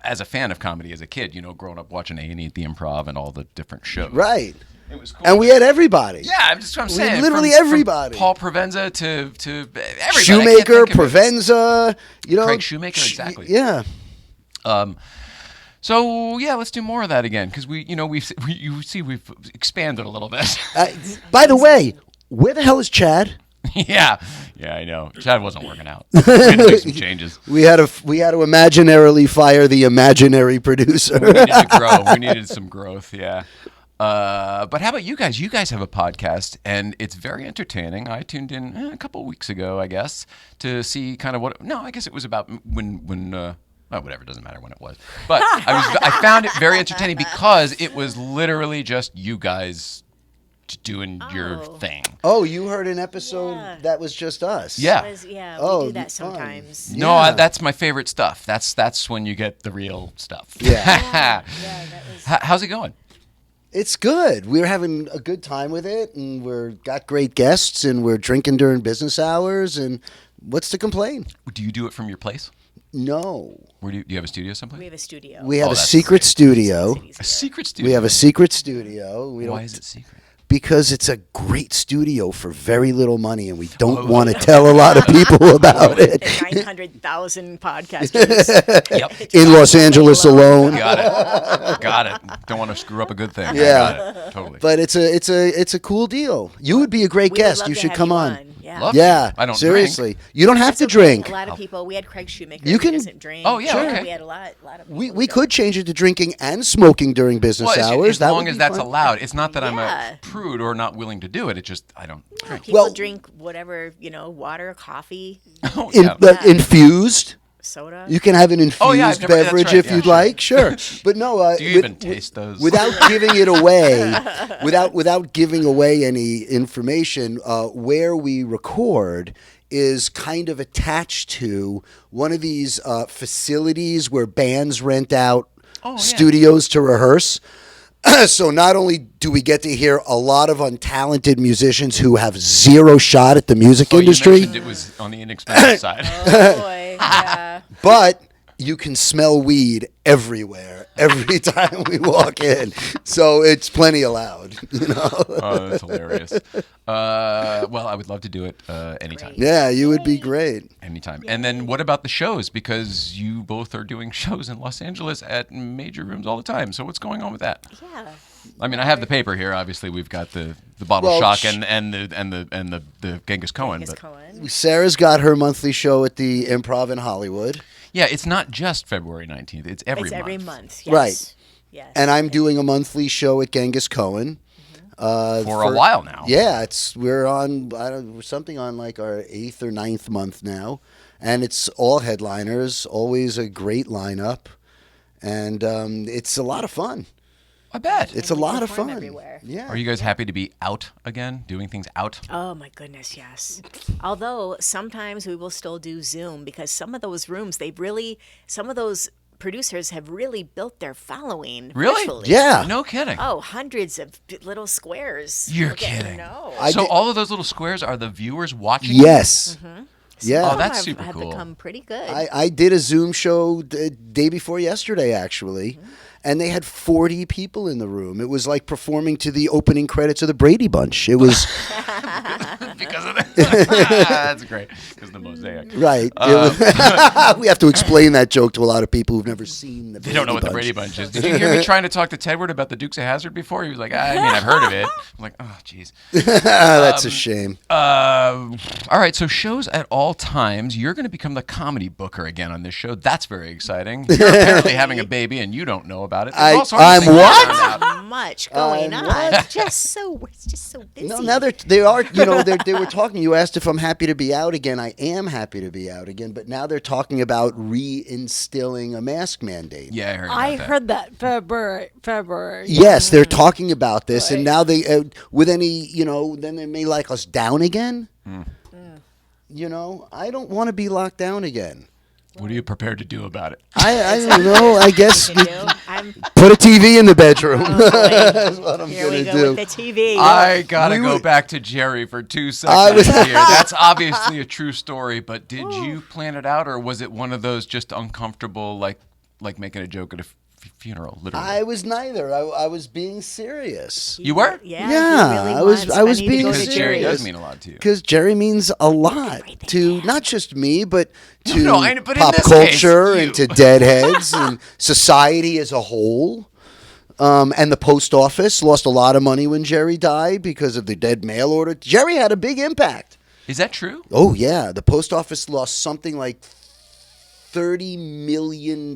as a fan of comedy as a kid, growing up watching A&E at the Improv and all the different shows. Right. It was cool. And we had everybody. Yeah, I'm just what I'm saying. Literally from everybody. Paul Provenza to everybody. Shoemaker, Provenza, Craig Shoemaker, exactly. Yeah. So yeah, let's do more of that again because we've expanded a little bit. By the way, where the hell is Chad? Yeah, I know. Chad wasn't working out. We had to make some changes. We had to imaginarily fire the imaginary producer. We needed to grow. We needed some growth. Yeah. But how about you guys? You guys have a podcast, and it's very entertaining. I tuned in a couple of weeks ago, I guess, to see kind of what. No, I guess it was about when. Whatever, it doesn't matter when it was. But I found it very entertaining because it was literally just you guys doing your thing. Oh, you heard an episode that was just us. Yeah. we do that sometimes. No, that's my favorite stuff. That's when you get the real stuff. Yeah. How's it going? It's good. We're having a good time with it, and we've got great guests, and we're drinking during business hours, and what's to complain? Do you do it from your place? No. Where do you have a studio someplace? We have a studio. We have a secret studio. A secret studio? We have a secret studio. Why is it secret? Because it's a great studio for very little money, and we don't want to tell a lot of people about it. 900,000 podcasters. Yep. In Los Angeles alone. Got it. Don't want to screw up a good thing. Yeah. Got it. Totally. But it's a cool deal. You would be a great guest. You should come on. Yeah. I don't seriously. drink. You don't have to drink. A lot of people. We had Craig Shoemaker. You who can- doesn't drink. Oh, yeah, Sure. okay. We had a lot of people. We could change it to drinking and smoking during business hours. As That long would as be that's fun. allowed. It's not that I'm Yeah. a prude or not willing to do it. It's just I don't drink. People Well- drink whatever, water, coffee, Oh, yeah. Infused. soda. You can have an infused Oh, yeah, I've never- that's beverage right, if yeah, you'd sure. like. Sure. But no. Do you even taste those? Without giving it away, without giving away any information, where we record is kind of attached to one of these facilities where bands rent out studios to rehearse. So not only do we get to hear a lot of untalented musicians who have zero shot at the music You industry, mentioned it was on the inexpensive side. Oh boy, yeah. but you can smell weed everywhere every time we walk in. So it's plenty allowed, Oh, that's hilarious. Well, I would love to do it anytime. Yeah, you would be great. Anytime. And then what about the shows? Because you both are doing shows in Los Angeles at major rooms all the time. So what's going on with that? Yeah. I mean, I have the paper here. Obviously, we've got the bottle Well, shock and the Genghis Cohen. Genghis But Cohen. Sarah's got her monthly show at the Improv in Hollywood. yeah, it's not just February 19th. It's every It's month. every month. Yes. Right. Yes. And I'm doing a monthly show at Genghis Cohen. For a while now. Yeah, we're on something on like our 8th or 9th month now, and it's all headliners, always a great lineup, and it's a lot of fun. I bet. It's a lot of perform fun. everywhere. Yeah. Are you guys happy to be out again, doing things out? Oh my goodness, yes. Although sometimes we will still do Zoom because some of those rooms, some of those producers have really built their following. Really? virtually. Yeah. No kidding. Oh, hundreds of little squares. You're Okay, kidding. No. So all of those little squares are the viewers watching? Yes. Yeah. Oh, that's Some super have cool. become pretty good. I did a Zoom show the day before yesterday, actually, and they had 40 people in the room. It was like performing to the opening credits of the Brady Bunch. It was Because of that. That's great because the mosaic. Right. We have to explain that joke to a lot of people who've never seen the Brady They don't know what the Brady Bunch is. Did you hear me trying to talk to Tedward about the Dukes of Hazzard before? He was like, I mean, I've heard of it. I'm like, oh, jeez. That's a shame. All right, so shows at all times. You're going to become the comedy booker again on this show. That's very exciting. You're apparently having a baby, and you don't know about it. There's all sorts of I'm things what? that found out. Much going on. It's just so busy. No, now they are. You know, they were talking. You asked if I'm happy to be out again. I am happy to be out again. But now they're talking about reinstilling a mask mandate. Yeah, I heard about I that. heard that February. Yes, they're talking about this, and now they, with any, you know, then they may lock us down again. You know, I don't want to be locked down again. What are you prepared to do about it? I don't know. I guess Put a TV in the bedroom. That's what I'm Here we gonna go do. with the TV. I gotta go back to Jerry for 2 seconds here. That's obviously a true story, but did you plan it out, or was it one of those just uncomfortable, like making a joke at a funeral? Literally, I was neither. I was being serious. You were? Yeah, Yeah, he really I was wants money to being go to because Jerry serious. does mean a lot to you. Because Jerry means a lot to not just me, but to No, I know, but in pop this case, culture you. and to deadheads and society as a whole. And the post office lost a lot of money when Jerry died because of the dead mail order. Jerry had a big impact. Is that true? Oh, yeah. The post office lost something like $30 million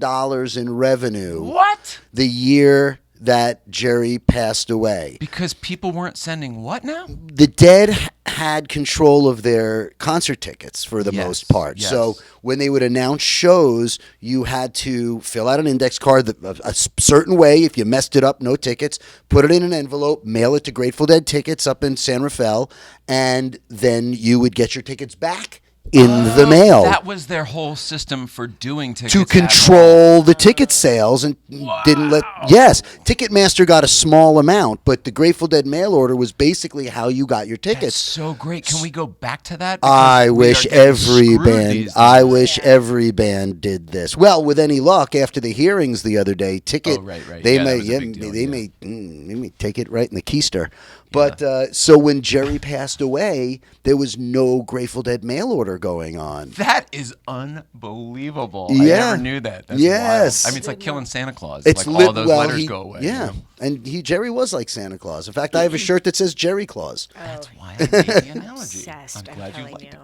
in revenue. What? The year that Jerry passed away. Because people weren't sending what now? The Dead had control of their concert tickets for the Yes, most part. yes. So when they would announce shows, you had to fill out an index card a certain way. If you messed it up, no tickets. Put it in an envelope, mail it to Grateful Dead Tickets up in San Rafael, and then you would get your tickets back in the mail. That was their whole system for doing tickets. To at control the ticket sales and didn't let. Yes, Ticketmaster got a small amount, but the Grateful Dead mail order was basically how you got your That's tickets. so great. Can we go back to that? I Because we wish are getting every screwed band. these I days. wish every band did this. Well, with any luck, after the hearings the other day, Ticket. Oh, right. They Yeah, that may. was a Yeah, big deal, they yeah. may take it right in the keister. But so when Jerry passed away, there was no Grateful Dead mail order going on. That is unbelievable. Yeah. I never knew that. That's Yes. wild. I mean, it's like killing Santa Claus. It's like all those well, letters he- go away. Yeah, and Jerry was like Santa Claus. In fact, I have a shirt that says Jerry Claus. That's why I made the analogy. Obsessed. I'm I'm glad you telling liked you. it.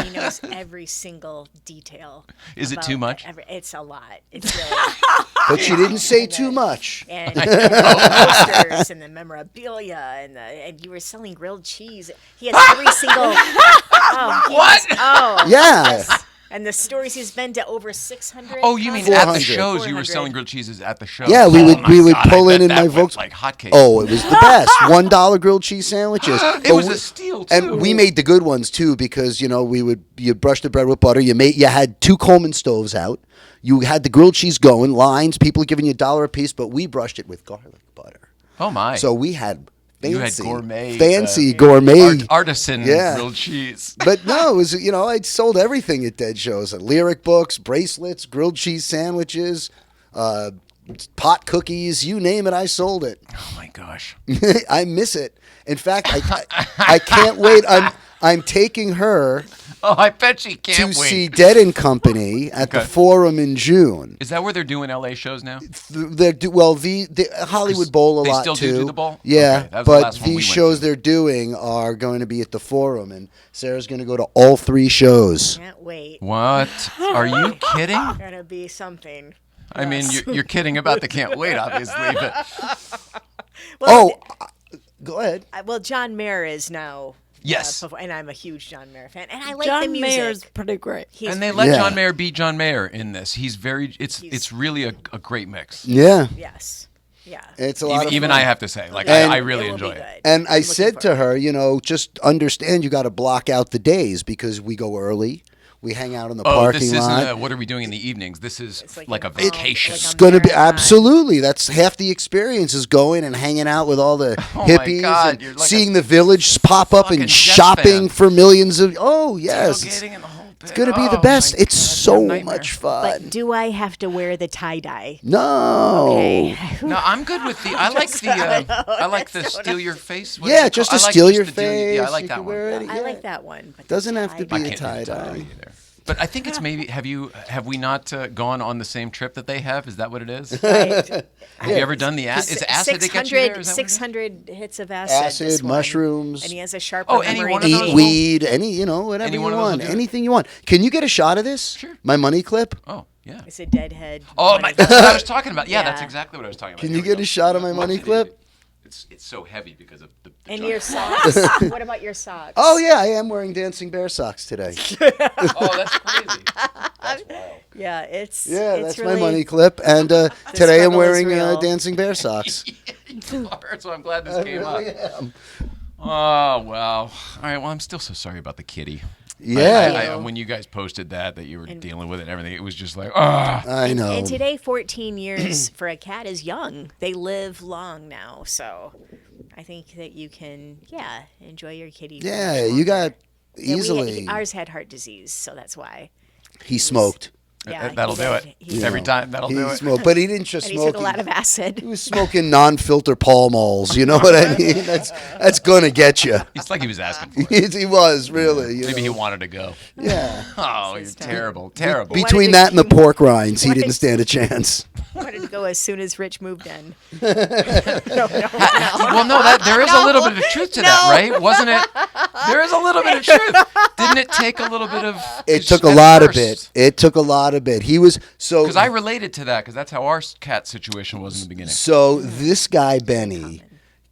He knows every single detail. Is it about too much? It's a lot. It's really. But you didn't say too much. And the posters and the memorabilia and you were selling grilled cheese. He has every single. Oh, Yeah. And the stories he's been to over 600. Oh, you mean at the 400. shows you were 400. selling grilled cheeses at the show? Yeah, we Oh would my we would God, I pull bet in that my went Volks. like hotcakes. Oh, it was the best. $1 grilled cheese sandwiches. It was a steal too. And we made the good ones too because you brush the bread with butter. You had 2 Coleman stoves out. You had the grilled cheese going, lines, people giving you $1 a piece, but we brushed it with garlic butter. Oh my! So we had you had fancy gourmet artisan Yeah. grilled cheese. But no, it was I sold everything at Dead shows: lyric books, bracelets, grilled cheese sandwiches, pot cookies, you name it, I sold it. Oh my gosh! I miss it. In fact, I can't wait. I'm taking her Oh, I bet she can't to wait. see Dead and Company at the Okay. Forum in June. Is that where they're doing LA shows now? The Hollywood Bowl a they lot still too. do the bowl? Yeah, Okay, that was the but last one we these went shows to. they're doing are going to be at the Forum, and Sarah's going to go to all 3 shows. Can't wait. What? Are you kidding? Gonna be something. I mean, you're kidding about the can't wait, obviously, but Well, Go ahead. well, John Mayer is now. Yes. And I'm a huge John Mayer fan, and I like the John music. Mayer's pretty great. He's and they let Yeah. John Mayer be John Mayer in this. He's very. It's really a great mix. Yeah, yes, yeah. it's a lot of Even fun. I have to say, like, And- I really It will be enjoy good. it. And I I'm looking said to forward. her, just understand you got to block out the days because we go early. We hang out in the Oh, parking this isn't lot. what are we doing in the evenings? This is It's like like a an- vacation. like It's a going to be marathon. absolutely. That's half the experience is going and hanging out with all the Oh my hippies God, and you're like seeing the village pop up fucking and Jets shopping fan. for millions of. Oh yes, Tailgating in the whole It's going to be the Oh, best. my It's God, so nightmare. much fun. But do I have to wear the tie-dye? No. Okay. No, I'm good with the. I like the. I like the steal your face. What is Yeah, it just called? to I like steal just your the face. Yeah, I like you that can one. wear it, I yeah. like that one. But the Doesn't have to be I a can't do the tie-dye. tie-dye either. But I think it's maybe. Have we not gone on the same trip that they have? Is that what it is? Right. Have you ever done the acid? Is acid that gets you there? Is that what it is? 600 hits of acid. Acid, this one. mushrooms. And he has a sharper Oh, any memory one than of Eat those me. weed, whatever Any you one of those will want, do it. anything you want. Can you get a shot of this? Sure. My money clip. Oh, yeah. It's a deadhead. Oh, money that's what I was clip. talking about. Yeah, that's Yeah. exactly what I was talking about. Can Here you we get go. a shot of my money clip? It's so heavy because of the And jug. your socks. What about your socks? Oh yeah, I am wearing dancing bear socks today. Oh, that's crazy. That's wild. Yeah, it's Yeah, it's that's really, my money clip, and today I'm struggle is wearing real. dancing bear socks. So I'm glad this came up. am. Oh, wow. All right, well, I'm still so sorry about the kitty. Yeah, When you guys posted that you were dealing with it and everything, it was just like, ah. I know. And today, 14 years for a cat is young. They live long now, so I think that you can, enjoy your kitty. for Yeah, much you got longer. Yeah, easily. ours had heart disease, so that's why. He smoked. Yeah, That'll he do did. it. He Every did. time, that'll He do it. smoked, but he didn't just And he smoke. took a lot of acid. He was smoking non-filter Pall Malls. You know what I mean? That's gonna get you. It's like he was asking for it. He was really. you Maybe know. he wanted to go. Yeah. Oh, you're terrible. Terrible. Between Wanted that to- and the pork rinds, he wanted didn't to- stand a chance. Wanted to go as soon as Rich moved in. Well, no, there is a little bit of truth to that, right? Wasn't it? There is a little bit of truth. Didn't it take a little bit of? It took a lot of it. It took a lot of it. He was so. Because I related to that, because that's how our cat situation was in the beginning. So this guy Benny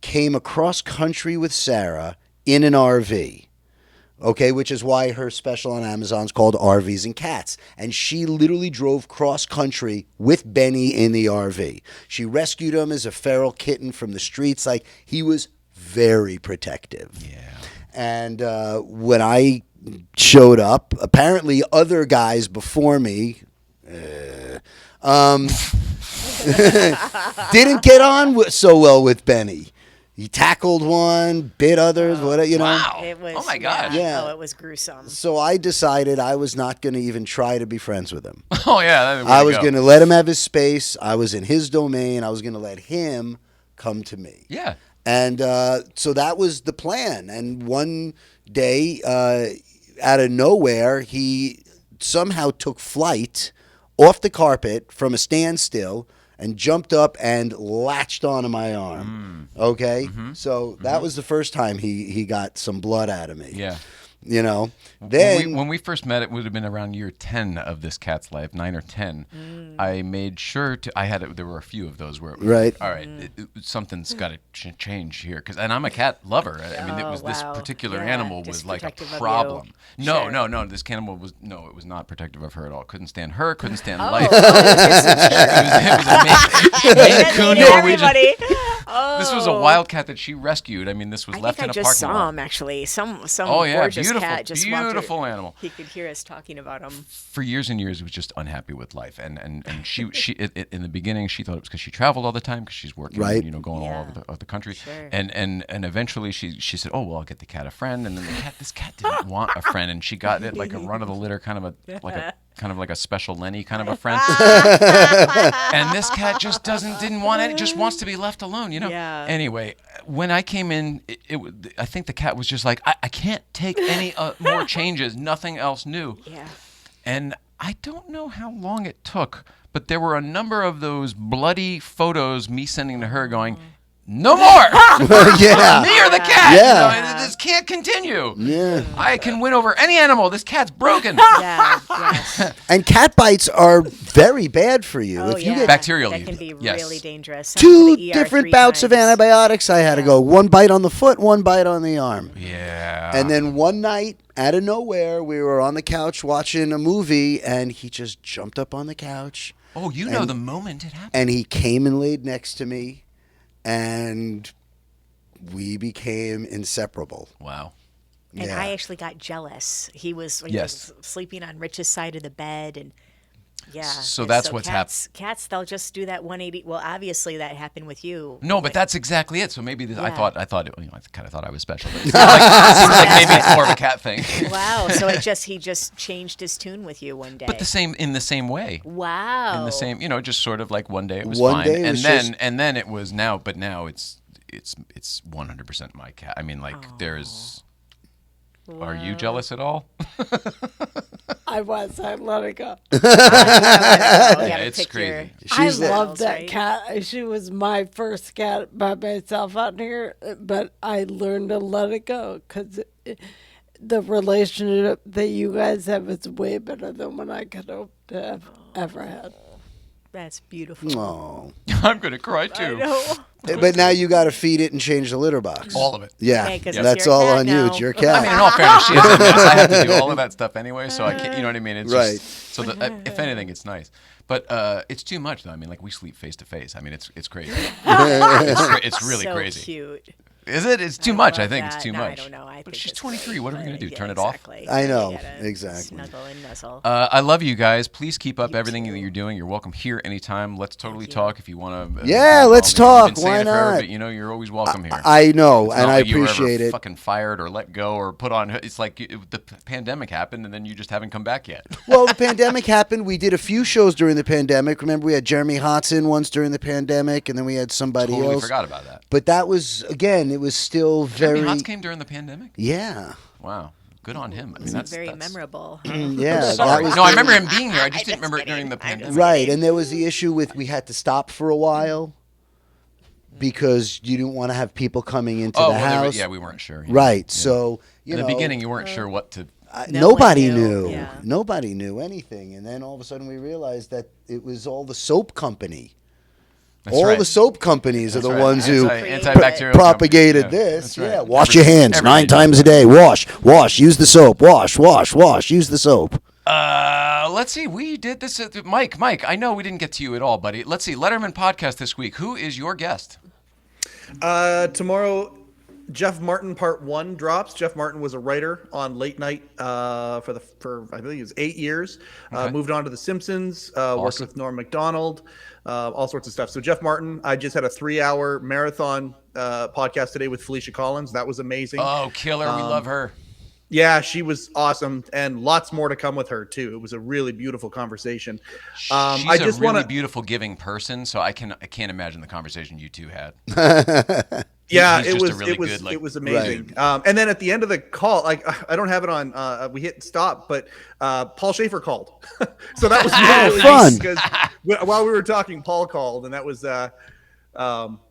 came across country with Sarah in an RV. Okay, which is why her special on Amazon is called RVs and Cats. And she literally drove cross country with Benny in the RV. She rescued him as a feral kitten from the streets. Like, he was very protective. Yeah. And when I showed up, apparently other guys before me didn't get on so well with Benny. He tackled one, bit others, whatever, Wow. It was, Oh, my gosh. Yeah. Oh, it was gruesome. So I decided I was not going to even try to be friends with him. Oh, yeah. I was going to let him have his space. I was in his domain. I was going to let him come to me. Yeah. And so that was the plan. And one day, out of nowhere, he somehow took flight off the carpet from a standstill and jumped up and latched onto my arm. Okay? So that was the first time he got some blood out of me. Yeah. You know? Then When we first met, it would have been around year 10 of this cat's life, 9 or 10. I made sure to. There were a few of those where it was Right. all right, something's got to change here, and I'm a cat lover. I mean, it was this wow. particular Yeah, animal just was like a protective of you. problem. No, Sure. no. This animal was it was not protective of her at all. Couldn't stand her. Couldn't stand Oh, life. oh, this is It was a Maine Coon Meet Norwegian. everybody. This was a wild cat that she rescued. I mean, this was I left think in I a just parking saw lot. him actually. Some Oh yeah, gorgeous beautiful, cat just walked beautiful in. animal. He could hear us talking about him. For years and years, was just unhappy with life, and she in the beginning she thought it was because she traveled all the time because she's working, Right. going all Yeah. over the country, Sure. and eventually she said, oh well, I'll get the cat a friend, and then this cat didn't want a friend, and she got it like a run of the litter kind of like a special Lenny kind of a friend, and this cat just didn't want it, just wants to be left alone, Yeah. Anyway, when I came in, I think the cat was just like, I can't take any more changes, nothing else new. Yeah. And I don't know how long it took, but there were a number of those bloody photos me sending to her going, no more! yeah. Me or the cat! Yeah. This can't continue. Yeah. I can win over any animal. This cat's broken. Yeah. Yes. And cat bites are very bad for you. Oh, if you yeah. get Bacterial That even. can be Yes. really dangerous. I two went to the ER different 3 bouts of times. antibiotics, I had to go. One bite on the foot, one bite on the arm. Yeah. And then one night, out of nowhere, we were on the couch watching a movie, and he just jumped up on the couch. Oh, you know the moment it happened. And he came and laid next to me, and we became inseparable. Wow. And Yeah. I actually got jealous. He was Yes. sleeping on Rich's side of the bed, and Yeah. So that's what's happened. Cats, they'll just do that 180. Well, obviously that happened with you. No, but that's exactly it. So maybe I Yeah. thought, I kind of thought I was special. But it seems like maybe it's more of a cat thing. Wow. So he just changed his tune with you one day. But in the same way. Wow. In the same, just sort of like one day it was One fine, day it and was then just- and then it was now, but now it's 100% my cat. I mean, like there's. Are you jealous at all? I let it go. Yeah, it's crazy. I She's the- love that right? cat. She was my first cat by myself out here, but I learned to let it go because the relationship that you guys have is way better than what I could hope to have ever had. That's beautiful. Oh. I'm gonna cry I too. know. But now you got to feed it and change the litter box. All of it. Yeah, Okay, 'cause it's that's your all cat on you. now. It's your I mean, in cat. all fairness, she is a mess. I have to do all of that stuff anyway, so I can't. You know what I mean? It's Right. Just, so that, if anything, it's nice, but it's too much though. I mean, like we sleep face to face. I mean, it's crazy. It's really So crazy. cute. Is it? It's too much. I love think it's that. too No, much. I don't know. I But think she's it's 23. What are we gonna do? yeah, Turn it exactly. I know, You gotta exactly. Snuggle and nuzzle. I love you guys. Please keep up everything that you're doing. You're welcome here anytime. Let's totally talk if you want to. Yeah, let's talk. Why not? But you're always welcome here. I know, It's and not I like you were ever appreciate it. Fucking fired or let go or put on. It's like the pandemic happened and then you just haven't come back yet. Well, the pandemic happened. We did a few shows during the pandemic. Remember, we had Jeremy Hodson once during the pandemic, and then we had somebody Totally else. forgot about that. But that was, again, it was still very. Jeremy Hotz came during the pandemic. Yeah. Wow, good on him. I mean, It's that's very that's- memorable. Yeah. Sorry. That was No, I remember him being there. I just didn't remember it during the kidding. I'm just pandemic. Right, and there was the issue with we had to stop for a while because you didn't want to have people coming into the house. we weren't sure. Yeah. Right, so you In know, the beginning, you weren't sure what to. No nobody one knew. knew. Yeah. Nobody knew anything, and then all of a sudden we realized that it was all the soap company. That's all right. the soap companies are the right. ones who Antibacterial propagated company. Yeah, this. that's right. Yeah, wash your hands Everybody 9 does times a day. Wash. Use the soap. Wash. Use the soap. Let's see. We did this. Mike. I know we didn't get to you at all, buddy. Let's see. Letterman podcast this week. Who is your guest? Tomorrow, Jeff Martin Part 1 drops. Jeff Martin was a writer on Late Night for I believe it was 8 years. Moved on to The Simpsons. Worked with Norm Macdonald. All sorts of stuff. So Jeff Martin, I just had a 3-hour marathon podcast today with Felicia Collins. That was amazing. Oh, killer. We love her. Yeah, she was awesome, and lots more to come with her too. It was a really beautiful conversation. She's I just a really want to. beautiful, giving person. So I can't imagine the conversation you two had. Yeah, He's it just a was really it was good, like- it was amazing. And then at the end of the call, like I don't have it on. We hit stop, but Paul Schaefer called, so that was really fun. nice because while we were talking, Paul called, and that was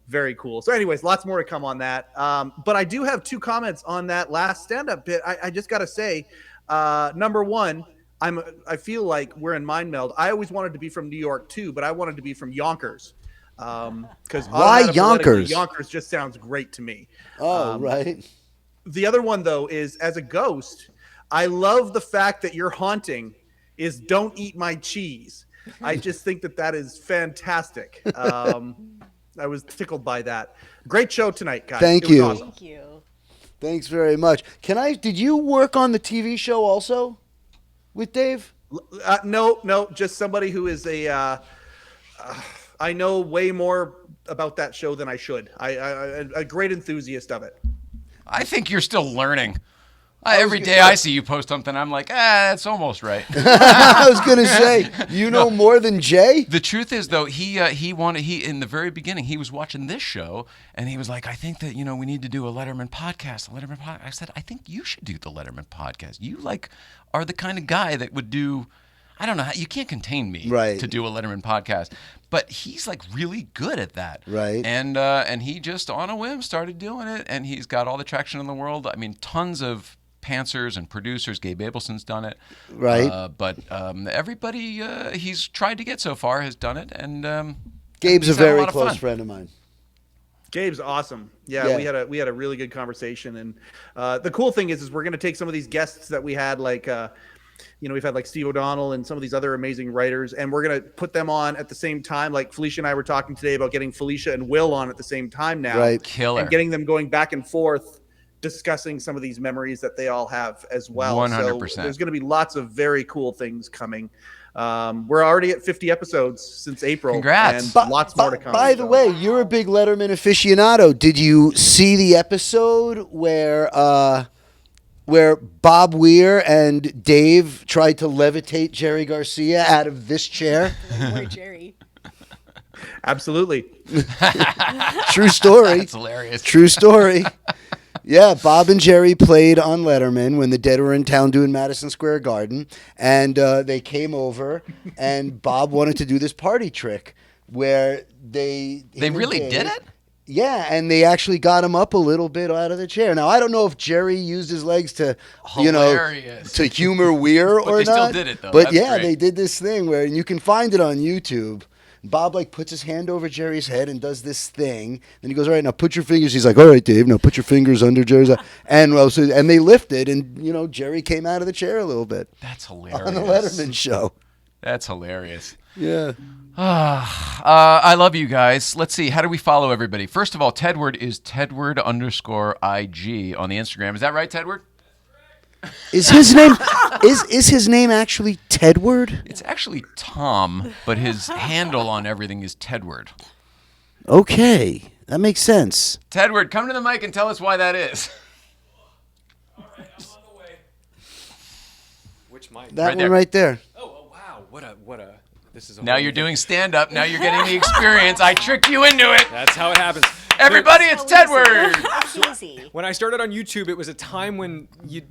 very cool. So, anyways, lots more to come on that. But I do have 2 comments on that last stand-up bit. I just got to say, number one, I feel like we're in mind meld. I always wanted to be from New York too, but I wanted to be from Yonkers. Because Why Yonkers? Yonkers just sounds great to me. Oh, right. The other one though is as a ghost, I love the fact that your haunting is "Don't eat my cheese." I just think that is fantastic. I was tickled by that. Great show tonight, guys. Thank It was you. awesome. Thank you. Thanks very much. Did you work on the TV show also with Dave? No, just somebody who is I know way more about that show than I should. I a great enthusiast of it. I think you're still learning. Every day I see you post something, I'm like, it's almost right. I was going to say, you know more than Jay? The truth is, though, he in the very beginning, he was watching this show, and he was like, I think that, we need to do a Letterman podcast. I said, I think you should do the Letterman podcast. You, are the kind of guy that would do, I don't know, you can't contain me to do a Letterman podcast. But he's, really good at that. Right. And he just, on a whim, started doing it, and he's got all the traction in the world. I mean, tons of pantsers and producers. Gabe Abelson's done it, right? But everybody he's tried to get so far has done it, and Gabe's a very close friend of mine. Gabe's awesome. Yeah, we had a really good conversation, and the cool thing is we're going to take some of these guests that we had, we've had Steve O'Donnell and some of these other amazing writers, and we're going to put them on at the same time. Like Felicia and I were talking today about getting Felicia and Will on at the same time now, right? Killer. And getting them going back and forth, discussing some of these memories that they all have as well. 100%. So there's going to be lots of very cool things coming. We're already at 50 episodes since April. Congrats. And lots more to come. By the way, you're a big Letterman aficionado. Did you see the episode where Bob Weir and Dave tried to levitate Jerry Garcia out of this chair? Poor Jerry. Absolutely. True story. That's hilarious. True story. Yeah, Bob and Jerry played on Letterman when the Dead were in town doing Madison Square Garden, and they came over, and Bob wanted to do this party trick where they really did it? Yeah, and they actually got him up a little bit out of the chair. Now, I don't know if Jerry used his legs to, Hilarious. to humor Weir or they not. still did it, though. But That's yeah, great. they did this thing where, and you can find it on YouTube. Bob puts his hand over Jerry's head and does this thing. Then he goes, "All right, now put your fingers." He's like, "All right, Dave, now put your fingers under Jerry's." And they lifted, and Jerry came out of the chair a little bit. That's hilarious. On the Letterman show. That's hilarious. Yeah. I love you guys. Let's see. How do we follow everybody? First of all, Tedward is Tedward_IG on the Instagram. Is that right, Tedward? Is his name is his name actually Tedward? It's actually Tom, but his handle on everything is Tedward. Okay, that makes sense. Tedward, come to the mic and tell us why that is. All right, I'm on the way. Which mic? That Right one right there. Oh wow! What a. This is. Now you're doing stand-up. Now you're getting the experience. I tricked you into it. That's how it happens. Everybody, it's Tedward. Easy. When I started on YouTube, it was a time when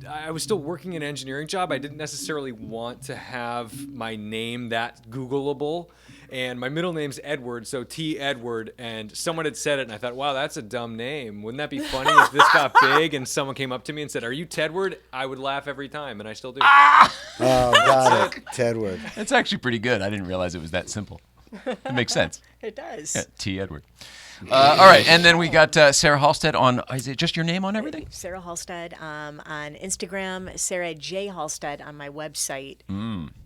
I was still working an engineering job. I didn't necessarily want to have my name that Googleable. And my middle name's Edward, so T. Edward. And someone had said it, and I thought, wow, that's a dumb name. Wouldn't that be funny if this got big and someone came up to me and said, "Are you Tedward?" I would laugh every time, and I still do. Oh, got it. Tedward. That's actually pretty good. I didn't realize it was that simple. It makes sense. It does. Yeah, T. Edward. All right, and then we got Sarah Halstead on. Is it just your name on everything? Sarah Halstead on Instagram, Sarah J. Halstead on my website,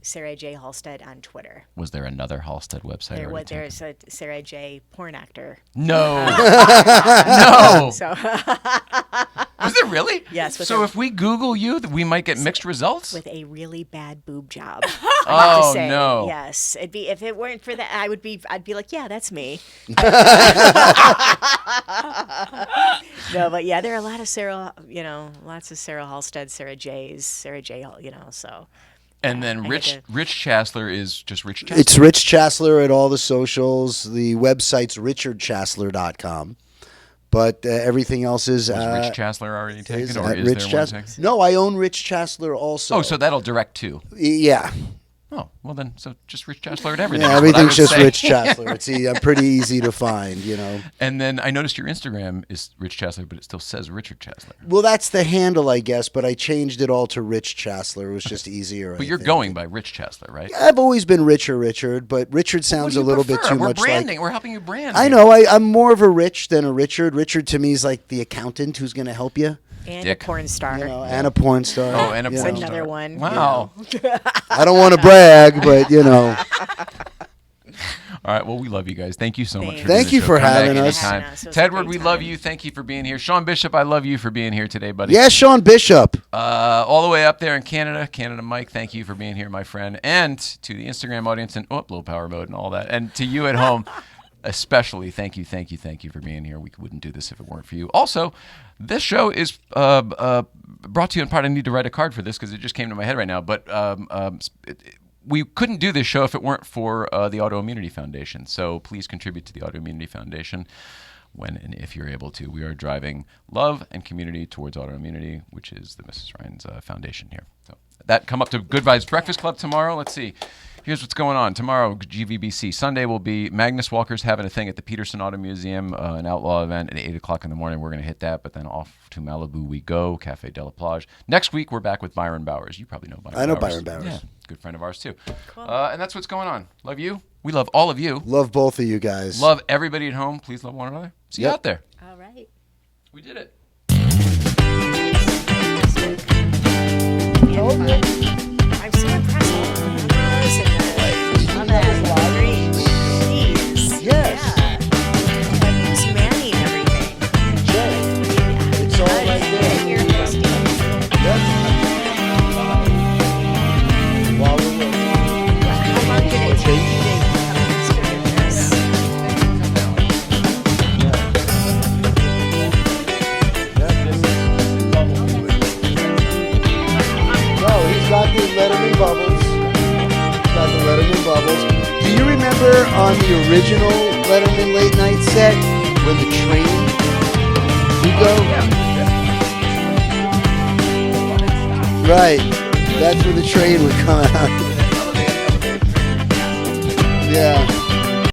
Sarah J. Halstead on Twitter. Was there another Halstead website? There's a Sarah J. porn actor. No. No. So Was there really? Yes. So if we Google you, we might get mixed results? with a really bad boob job. Oh, to say. no. Yes, it'd be if it weren't for that, I'd be like, yeah, that's me. No, but yeah, there are a lot of Sarah, lots of Sarah Halstead, Sarah J's, Sarah J, so. And then I Rich had Chasler is just Rich Chasler. It's Rich Chasler at all the socials. The website's richardchasler.com. But everything else is... Was Rich Chasler already taken, is or at is Rich there one Chasler. taken? No, I own Rich Chasler also. Oh, so that'll direct too. Yeah. Oh, well then, so just Rich Chasler at everything. Yeah, is what I everything's would just say. Rich Chasler. It's pretty easy to find, And then I noticed your Instagram is Rich Chasler, but it still says Richard Chasler. Well, that's the handle, I guess, but I changed it all to Rich Chasler. It was just easier. But you're going by Rich Chasler, right? I've always been Richard, but Richard What sounds do a you little bit prefer? too We're much branding. like... We're helping you brand. I here. know. I'm more of a Rich than a Richard. Richard to me is like the accountant who's going to help you. And Dick. a porn star. And a porn star. Oh, and a porn Another star. one. Wow. I don't want to brag, but All right. Well, we love you guys. Thank you so much. For Thank doing you the for show. Come back having us. anytime. Having us. It was a Tedward, great we love time. you. Thank you for being here. Sean Bishop, I love you for being here today, buddy. Yeah, Sean Bishop. All the way up there in Canada, Mike, thank you for being here, my friend. And to the Instagram audience and low power mode and all that. And to you at home, especially, thank you for being here. We wouldn't do this if it weren't for you. Also, this show is brought to you in part. I need to write a card for this because it just came to my head right now. But we couldn't do this show if it weren't for the Autoimmunity Foundation. So please contribute to the Autoimmunity Foundation when and if you're able to. We are driving love and community towards autoimmunity, which is the Mrs. Ryan's foundation here. So that come up to Good Vibes Breakfast Club tomorrow. Let's see. Here's what's going on. Tomorrow, GVBC. Sunday will be Magnus Walker's having a thing at the Peterson Auto Museum, an outlaw event at 8 o'clock in the morning. We're going to hit that, but then off to Malibu we go, Cafe de la Plage. Next week, we're back with Byron Bowers. You probably know Byron Bowers. I know Byron Bowers. Yeah, good friend of ours, too. Cool. And that's what's going on. Love you. We love all of you. Love both of you guys. Love everybody at home. Please love one another. See you out there. All right. We did it. I'm so impressed with the cameras and the green. Jeez. Yes. Yeah. And who's manning everything? It's all right there. Here it is. Yep. While we're waiting. Bubbles. Do you remember on the original Letterman late night set when the train would go? Right. That's where the train would come out. Yeah.